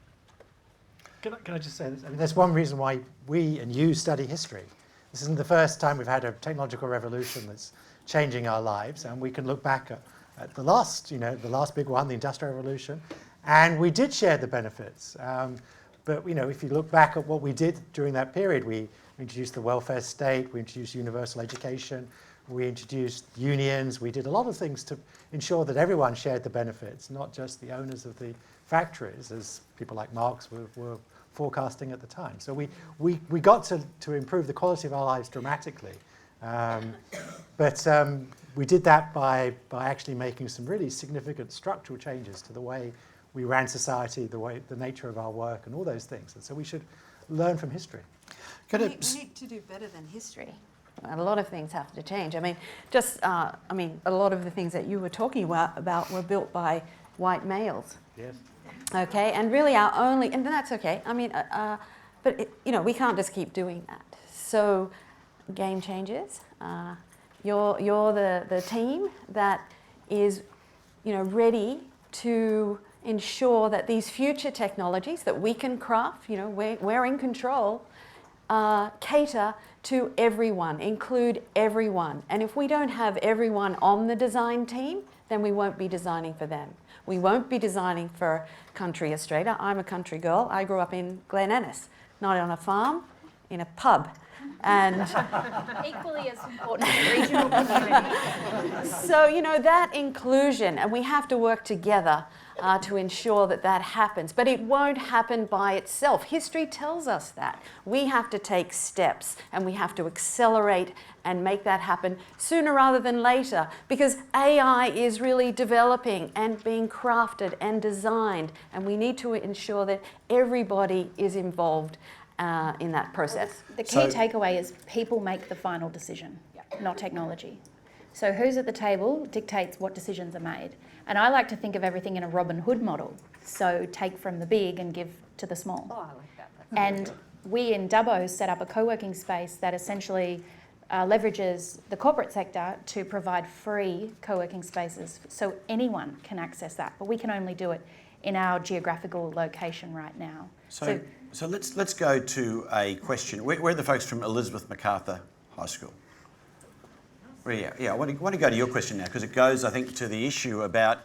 Can I just say this? I mean, there's one reason why we and you study history. This isn't the first time we've had a technological revolution that's changing our lives, and we can look back at the last big one, the Industrial Revolution, and we did share the benefits. But if you look back at what we did during that period, we introduced the welfare state, we introduced universal education, we introduced unions, we did a lot of things to ensure that everyone shared the benefits, not just the owners of the factories, as people like Marx were forecasting at the time. So we got to improve the quality of our lives dramatically. But we did that by actually making some really significant structural changes to the way we ran society, the nature of our work, and all those things. And so we should learn from history. We need to do better than history. A lot of things have to change. I mean, a lot of the things that you were talking about were built by white males. Yes. Okay, and really our only, and that's okay. I mean, but we can't just keep doing that. So, Game Changers, you're the team that is, ready to ensure that these future technologies that we can craft, we're in control, cater to everyone, include everyone. And if we don't have everyone on the design team, then we won't be designing for them. We won't be designing for country Australia. I'm a country girl. I grew up in Glen Innes, not on a farm, in a pub. And equally as important as regional community. So, that inclusion, and we have to work together to ensure that happens. But it won't happen by itself. History tells us that. We have to take steps, and we have to accelerate and make that happen sooner rather than later, because AI is really developing and being crafted and designed, and we need to ensure that everybody is involved in that process. The key takeaway is people make the final decision, not technology. So who's at the table dictates what decisions are made. And I like to think of everything in a Robin Hood model. So take from the big and give to the small. Oh, I like that. And we in Dubbo set up a co-working space that essentially leverages the corporate sector to provide free co-working spaces so anyone can access that. But we can only do it in our geographical location right now. So let's go to a question. Where are the folks from Elizabeth MacArthur High School? I want to go to your question now, because it goes, I think, to the issue about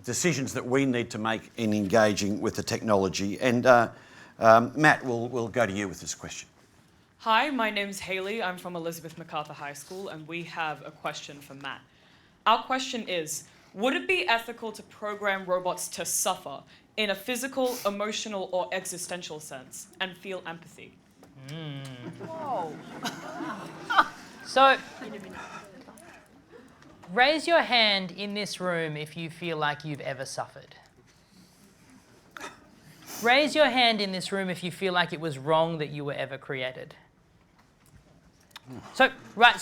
decisions that we need to make in engaging with the technology. And Matt, we'll go to you with this question. Hi, my name's Haley. I'm from Elizabeth MacArthur High School, and we have a question for Matt. Our question is, would it be ethical to program robots to suffer in a physical, emotional, or existential sense and feel empathy? Whoa. So, raise your hand in this room if you feel like you've ever suffered. Raise your hand in this room if you feel like it was wrong that you were ever created. So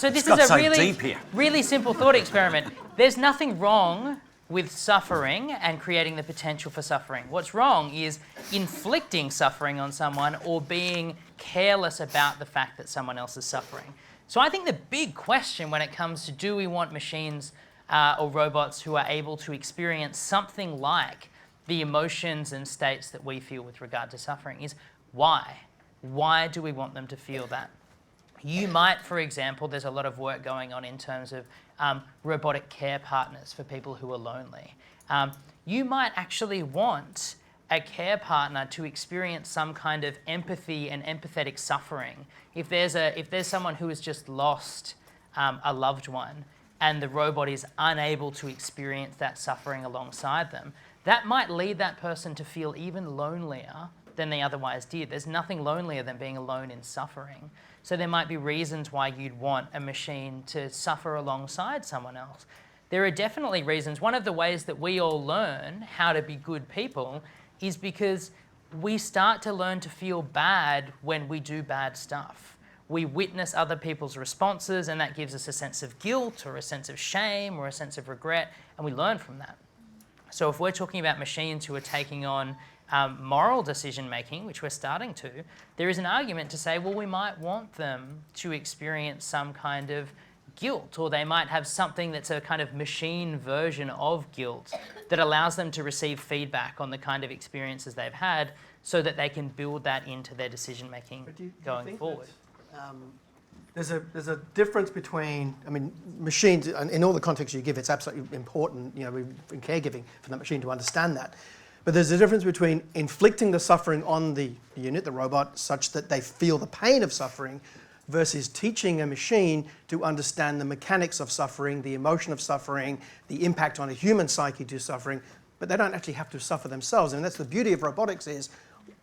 this is a really simple thought experiment. There's nothing wrong with suffering and creating the potential for suffering. What's wrong is inflicting suffering on someone or being careless about the fact that someone else is suffering. So I think the big question when it comes to do we want machines or robots who are able to experience something like the emotions and states that we feel with regard to suffering is why? Why do we want them to feel that? You might, for example, there's a lot of work going on in terms of robotic care partners for people who are lonely. You might actually want a care partner to experience some kind of empathy and empathetic suffering. If there's someone who has just lost a loved one and the robot is unable to experience that suffering alongside them, that might lead that person to feel even lonelier than they otherwise did. There's nothing lonelier than being alone in suffering. So there might be reasons why you'd want a machine to suffer alongside someone else. There are definitely reasons. One of the ways that we all learn how to be good people is because we start to learn to feel bad when we do bad stuff. We witness other people's responses, and that gives us a sense of guilt or a sense of shame or a sense of regret, and we learn from that. So if we're talking about machines who are taking on moral decision making, which we're starting to, there is an argument to say, well, we might want them to experience some kind of guilt, or they might have something that's a kind of machine version of guilt that allows them to receive feedback on the kind of experiences they've had so that they can build that into their decision making going forward. There's a difference between, I mean, machines, and in all the context you give, it's absolutely important, you know, in caregiving for that machine to understand that. But there's a difference between inflicting the suffering on the unit, the robot, such that they feel the pain of suffering, versus teaching a machine to understand the mechanics of suffering, the emotion of suffering, the impact on a human psyche to suffering, but they don't actually have to suffer themselves. And that's the beauty of robotics, is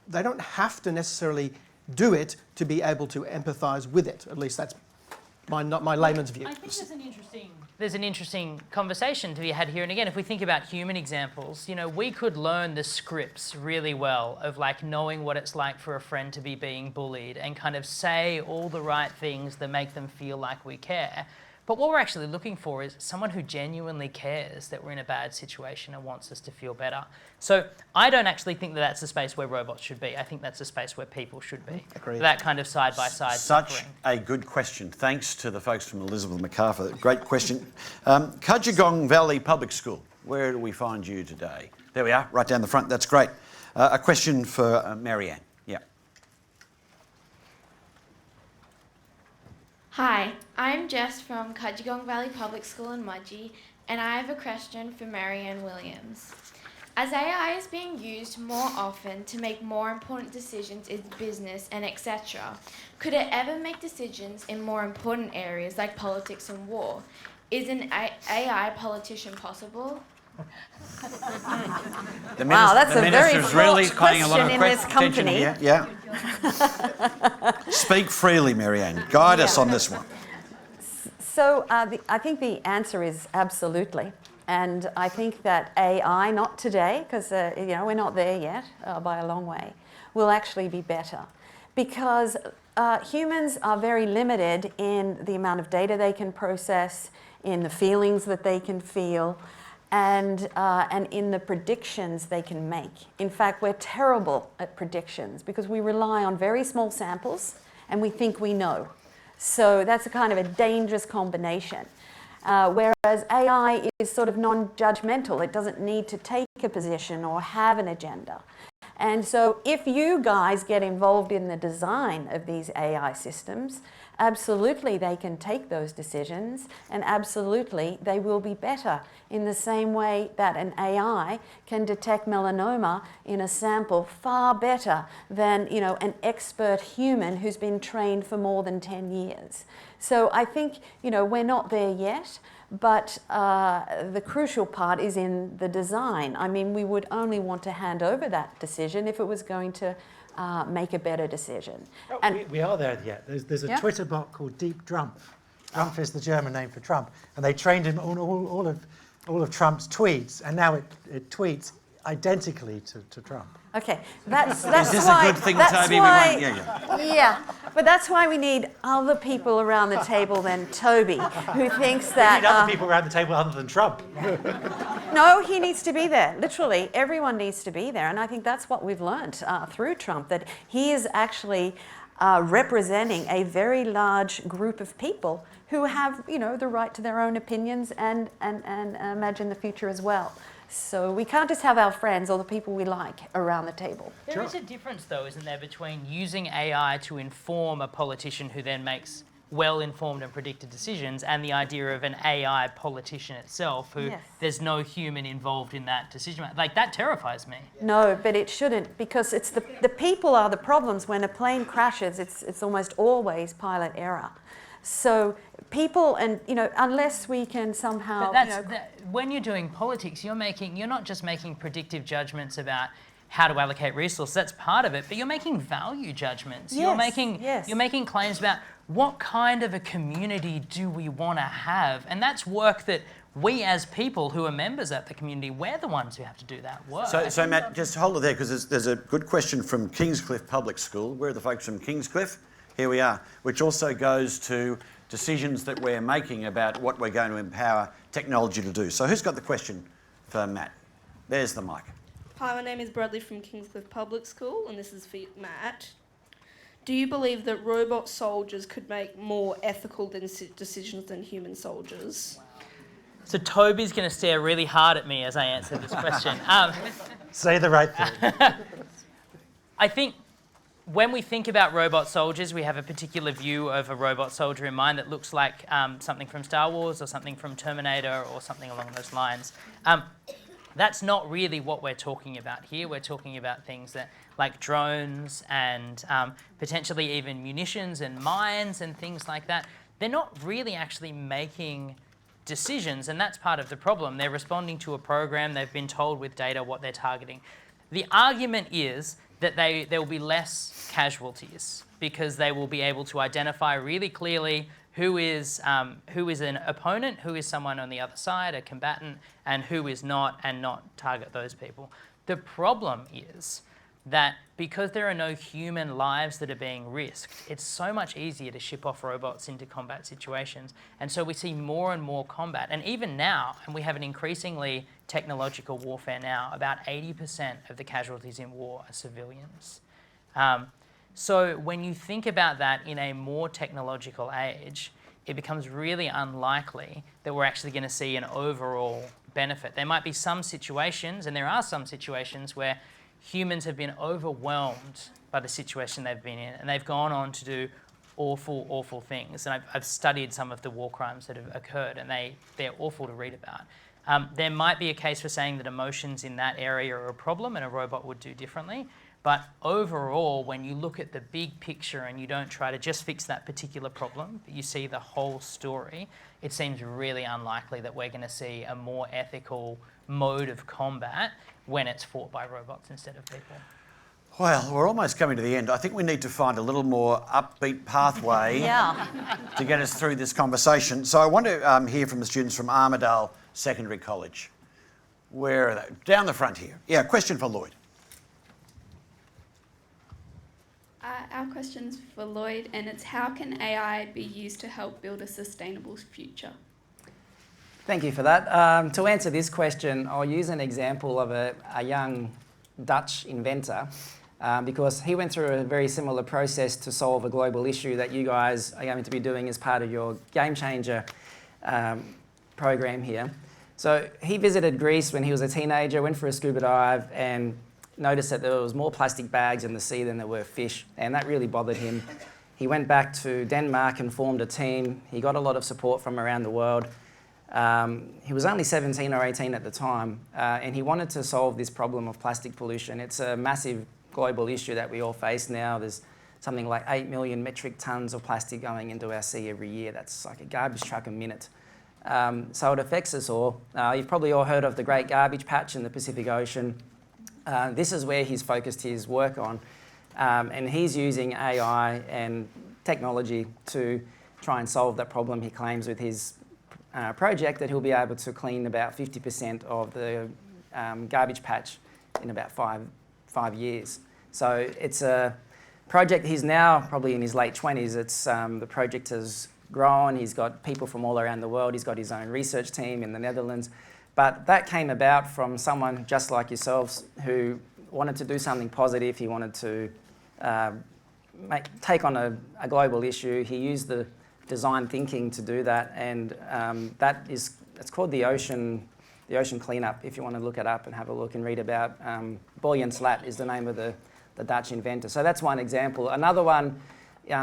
they don't have to necessarily do it to be able to empathise with it. At least that's my layman's view. I think there's an interesting conversation to be had here. And again, if we think about human examples, you know, we could learn the scripts really well of like knowing what it's like for a friend to be being bullied and kind of say all the right things that make them feel like we care. But what we're actually looking for is someone who genuinely cares that we're in a bad situation and wants us to feel better. So I don't actually think that that's the space where robots should be. I think that's the space where people should be. Agreed. That kind of side-by-side Such a good question. Thanks to the folks from Elizabeth MacArthur. Great question. Gadigal Valley Public School, where do we find you today? There we are, right down the front. That's great. A question for Marianne. Yeah. Hi, I'm Jess from Gadigal Valley Public School in Mudgee, and I have a question for Marianne Williams. As AI is being used more often to make more important decisions in business and etc., could it ever make decisions in more important areas like politics and war? Is an AI politician possible? Wow, that's a very really fraught paying a lot of question in this attention company. here. Yeah. Speak freely, Marianne. Guide us on this one. So I think the answer is absolutely. And I think that AI, not today, because you know, we're not there yet by a long way, will actually be better. Because humans are very limited in the amount of data they can process, in the feelings that they can feel, and in the predictions they can make. In fact, we're terrible at predictions because we rely on very small samples and we think we know. So that's a kind of a dangerous combination. Whereas AI is sort of non-judgmental. It doesn't need to take a position or have an agenda. And so if you guys get involved in the design of these AI systems, absolutely they can take those decisions, and absolutely they will be better in the same way that an AI can detect melanoma in a sample far better than, you know, an expert human who's been trained for more than 10 years. So I think, you know, we're not there yet, but the crucial part is in the design. I mean, we would only want to hand over that decision if it was going to make a better decision. Oh, and we are there yet. There's a Yeah. Twitter bot called Deep Drumpf. Drumpf is the German name for Trump, and they trained him on all of Trump's tweets, and now it tweets identically to Trump. Okay, that's Is this why, a good thing, that's Toby? why, We want, yeah, but that's why we need other people around the table than Toby, who thinks We that need other people around the table other than Trump. No, he needs to be there. Literally, everyone needs to be there. And I think that's what we've learned through Trump, that he is actually representing a very large group of people who have, the right to their own opinions and imagine the future as well. So we can't just have our friends or the people we like around the table. There is a difference, though, isn't there, between using AI to inform a politician who then makes well-informed and predicted decisions and the idea of an AI politician itself who there's no human involved in that decision. Like, that terrifies me. No, but it shouldn't, because it's the people are the problems. When a plane crashes, it's almost always pilot error. So people, and unless we can somehow, But when you're doing politics, you're not just making predictive judgments about how to allocate resources. That's part of it, but you're making value judgments. You're making claims about what kind of a community do we want to have, and that's work that we as people who are members of the community, we're the ones who have to do that work. So Matt, just hold it there, because there's a good question from Kingscliff Public School. Where are the folks from Kingscliff? Here we are, which also goes to decisions that we're making about what we're going to empower technology to do. So who's got the question for Matt? There's the mic. Hi, my name is Bradley from Kingscliff Public School, and this is for Matt. Do you believe that robot soldiers could make more ethical decisions than human soldiers? So Toby's going to stare really hard at me as I answer this question. Say the right thing. I think when we think about robot soldiers, we have a particular view of a robot soldier in mind that looks like something from Star Wars or something from Terminator or something along those lines. That's not really what we're talking about here. We're talking about things that, like drones and potentially even munitions and mines and things like that. They're not really actually making decisions, and that's part of the problem. They're responding to a program. They've been told with data what they're targeting. The argument is that there will be less casualties because they will be able to identify really clearly who is an opponent, who is someone on the other side, a combatant, and who is not, and not target those people. The problem is that because there are no human lives that are being risked, it's so much easier to ship off robots into combat situations. And so we see more and more combat. And even now, and we have an increasingly technological warfare now, about 80% of the casualties in war are civilians. So when you think about that in a more technological age, it becomes really unlikely that we're actually going to see an overall benefit. There might be some situations, and there are some situations, where humans have been overwhelmed by the situation they've been in, and they've gone on to do awful, awful things. And I've studied some of the war crimes that have occurred, and they're awful to read about. There might be a case for saying that emotions in that area are a problem and a robot would do differently. But overall, when you look at the big picture and you don't try to just fix that particular problem, but you see the whole story, it seems really unlikely that we're going to see a more ethical mode of combat when it's fought by robots instead of people. Well, we're almost coming to the end. I think we need to find a little more upbeat pathway to get us through this conversation. So I want to hear from the students from Armidale Secondary College. Where are they? Down the front here. Yeah, question for Lloyd. Our question's for Lloyd, and it's how can AI be used to help build a sustainable future? Thank you for that. To answer this question, I'll use an example of a young Dutch inventor because he went through a very similar process to solve a global issue that you guys are going to be doing as part of your Game Changer program here. So he visited Greece when he was a teenager, went for a scuba dive and noticed that there was more plastic bags in the sea than there were fish, and that really bothered him. He went back to Denmark and formed a team. He got a lot of support from around the world. He was only 17 or 18 at the time, and he wanted to solve this problem of plastic pollution. It's a massive global issue that we all face now. There's something like 8 million metric tonnes of plastic going into our sea every year. That's like a garbage truck a minute. So it affects us all. You've probably all heard of the Great Garbage Patch in the Pacific Ocean. This is where he's focused his work on, and he's using AI and technology to try and solve that problem. He claims with his project that he'll be able to clean about 50% of the garbage patch in about five years. So it's a project. He's now probably in his late 20s. It's the project has grown. He's got people from all around the world. He's got his own research team in the Netherlands. But that came about from someone just like yourselves who wanted to do something positive. He wanted to take on a global issue. He used the design thinking to do that, and it's called the ocean cleanup. If you want to look it up and have a look and read about, Boyenslat is the name of the Dutch inventor. So that's one example. Another one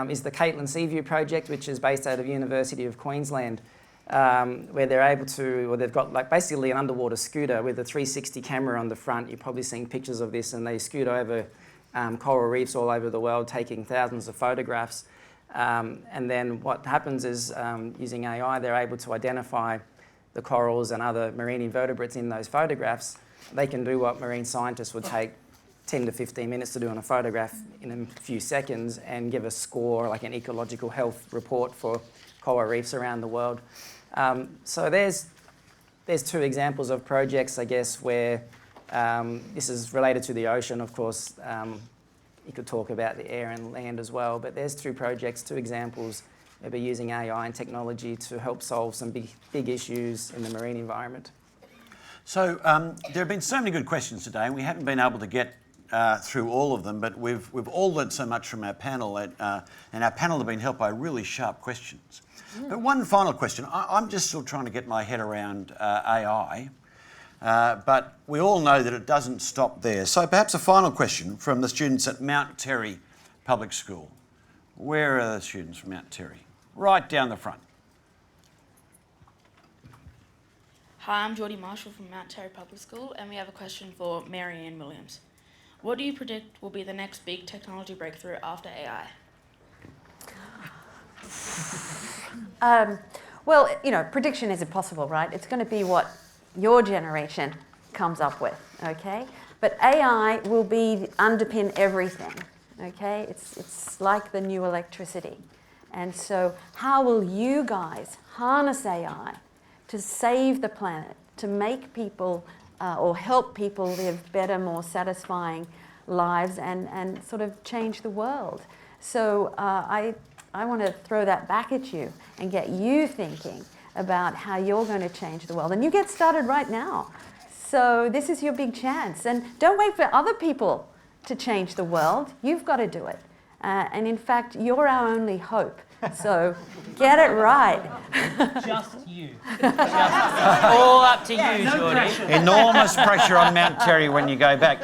is the Caitlin Seaview project, which is based out of University of Queensland, where they're able to, or they've got like basically an underwater scooter with a 360 camera on the front. You've probably seen pictures of this, and they scoot over coral reefs all over the world, taking thousands of photographs. And then what happens is, using AI, they're able to identify the corals and other marine invertebrates in those photographs. They can do what marine scientists would take 10 to 15 minutes to do on a photograph in a few seconds, and give a score, like an ecological health report for coral reefs around the world. So there's two examples of projects, I guess, where this is related to the ocean. Of course, you could talk about the air and land as well, but there's two projects, two examples where we're using AI and technology to help solve some big issues in the marine environment. So there have been so many good questions today, and we haven't been able to get through all of them, but we've all learned so much from our panel, and our panel have been helped by really sharp questions. But one final question. I'm just still trying to get my head around AI, but we all know that it doesn't stop there. So perhaps a final question from the students at Mount Terry Public School. Where are the students from Mount Terry? Right down the front. Hi, I'm Geordie Marshall from Mount Terry Public School, and we have a question for Mary Ann Williams. What do you predict will be the next big technology breakthrough after AI? Well, prediction is impossible, right? It's going to be what your generation comes up with, okay? But AI will underpin everything, okay? It's like the new electricity. And so how will you guys harness AI to save the planet, to make people or help people live better, more satisfying lives and sort of change the world? So I want to throw that back at you and get you thinking about how you're going to change the world. And you get started right now. So this is your big chance. And don't wait for other people to change the world. You've got to do it. And in fact, you're our only hope. So get it right. Just you. All up to you, Geordie. Enormous pressure on Mount Terry when you go back.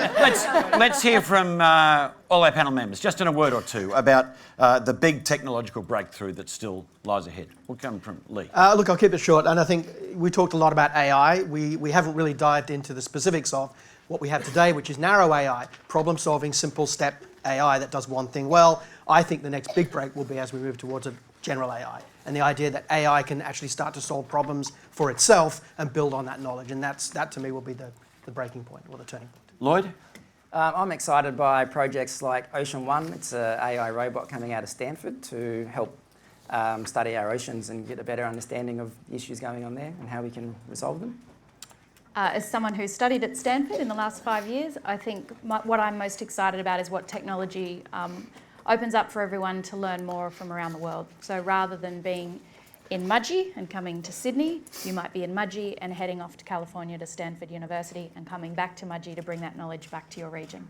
Let's hear from all our panel members, just in a word or two, about the big technological breakthrough that still lies ahead. We'll come from Lee. Look, I'll keep it short. And I think we talked a lot about AI. We haven't really dived into the specifics of what we have today, which is narrow AI, problem-solving, simple step AI that does one thing well. I think the next big break will be as we move towards a general AI, and the idea that AI can actually start to solve problems for itself and build on that knowledge. And that to me will be the breaking point or the turning point. Lloyd? I'm excited by projects like Ocean One. It's an AI robot coming out of Stanford to help study our oceans and get a better understanding of the issues going on there and how we can resolve them. As someone who studied at Stanford in the last 5 years, I think what I'm most excited about is what technology opens up for everyone to learn more from around the world. So rather than being in Mudgee and coming to Sydney, you might be in Mudgee and heading off to California to Stanford University and coming back to Mudgee to bring that knowledge back to your region.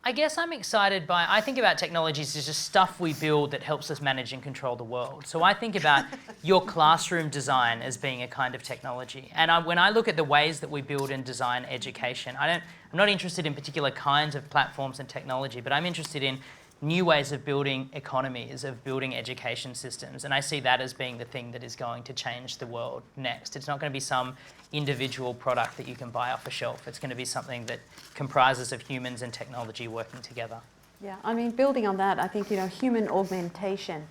I guess I'm excited by, I think about technologies as just stuff we build that helps us manage and control the world. So I think about your classroom design as being a kind of technology. And when I look at the ways that we build and design education, I'm not interested in particular kinds of platforms and technology, but I'm interested in new ways of building economies, of building education systems. And I see that as being the thing that is going to change the world next. It's not going to be some individual product that you can buy off a shelf. It's going to be something that comprises of humans and technology working together. Yeah, I mean, building on that, I think, human augmentation.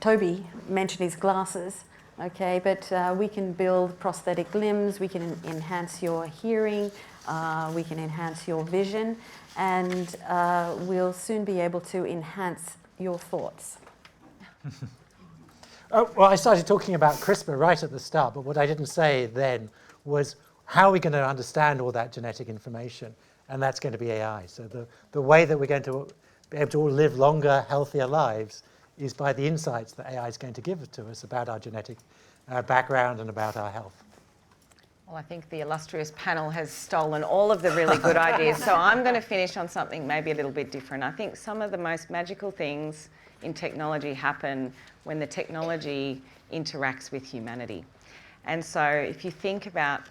Toby mentioned his glasses, okay, but we can build prosthetic limbs, we can enhance your hearing, we can enhance your vision, and we'll soon be able to enhance your thoughts. Well, I started talking about CRISPR right at the start, but what I didn't say then was how are we going to understand all that genetic information? And that's going to be AI. So the way that we're going to be able to all live longer, healthier lives is by the insights that AI is going to give to us about our genetic background and about our health. Well, I think the illustrious panel has stolen all of the really good ideas, so I'm going to finish on something maybe a little bit different. I think some of the most magical things in technology happen when the technology interacts with humanity. And so if you think about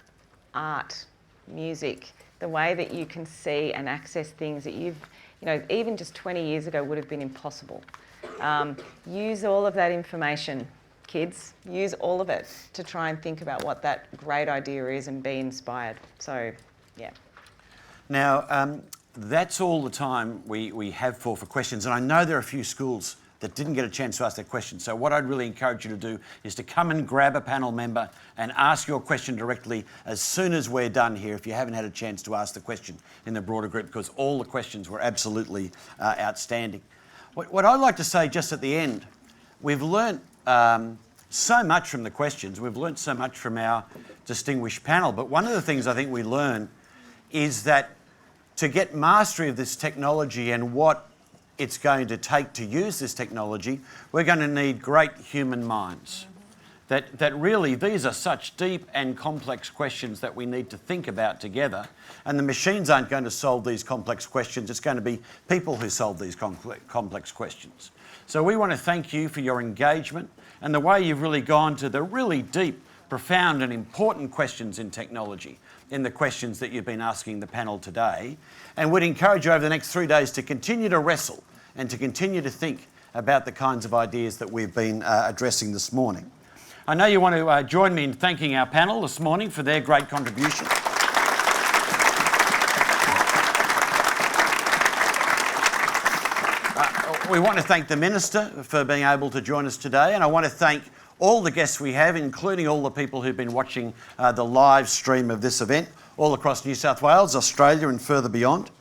art, music, the way that you can see and access things that even just 20 years ago would have been impossible. Use all of that information, kids. Use all of it to try and think about what that great idea is and be inspired. So, yeah. Now, that's all the time we have for questions. And I know there are a few schools that didn't get a chance to ask their question. So what I'd really encourage you to do is to come and grab a panel member and ask your question directly as soon as we're done here, if you haven't had a chance to ask the question in the broader group, because all the questions were absolutely outstanding. What I'd like to say just at the end, we've learnt so much from the questions. We've learnt so much from our distinguished panel. But one of the things I think we learn is that to get mastery of this technology and what it's going to take to use this technology, we're going to need great human minds. That really, these are such deep and complex questions that we need to think about together. And the machines aren't going to solve these complex questions. It's going to be people who solve these complex questions. So we want to thank you for your engagement and the way you've really gone to the really deep, profound and important questions in technology, in the questions that you've been asking the panel today. And we'd encourage you over the next 3 days to continue to wrestle and to continue to think about the kinds of ideas that we've been addressing this morning. I know you want to join me in thanking our panel this morning for their great contribution. We want to thank the Minister for being able to join us today, and I want to thank all the guests we have, including all the people who've been watching the live stream of this event all across New South Wales, Australia and further beyond.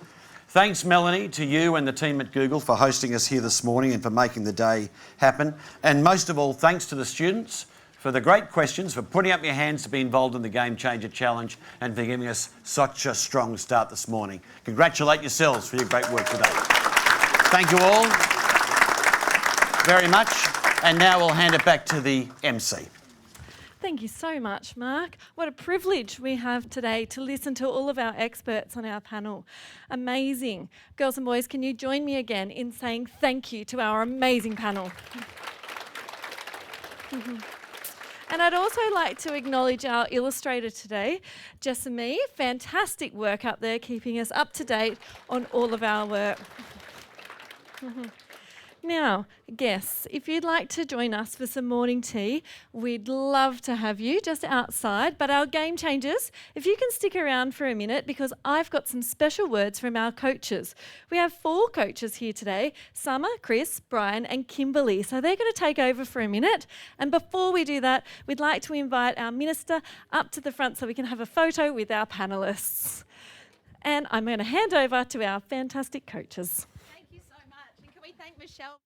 Thanks, Melanie, to you and the team at Google for hosting us here this morning and for making the day happen. And most of all, thanks to the students for the great questions, for putting up your hands to be involved in the Game Changer Challenge and for giving us such a strong start this morning. Congratulate yourselves for your great work today. Thank you all very much. And now we'll hand it back to the MC. Thank you so much, Mark. What a privilege we have today to listen to all of our experts on our panel. Amazing. Girls and boys, can you join me again in saying thank you to our amazing panel? And I'd also like to acknowledge our illustrator today, Emcee. Fantastic work up there, keeping us up to date on all of our work. Now, guests, if you'd like to join us for some morning tea, we'd love to have you just outside. But our game changers, if you can stick around for a minute, because I've got some special words from our coaches. We have 4 coaches here today, Summer, Chris, Brian and Kimberly. So they're going to take over for a minute. And before we do that, we'd like to invite our Minister up to the front so we can have a photo with our panellists. And I'm going to hand over to our fantastic coaches. Thank Michelle.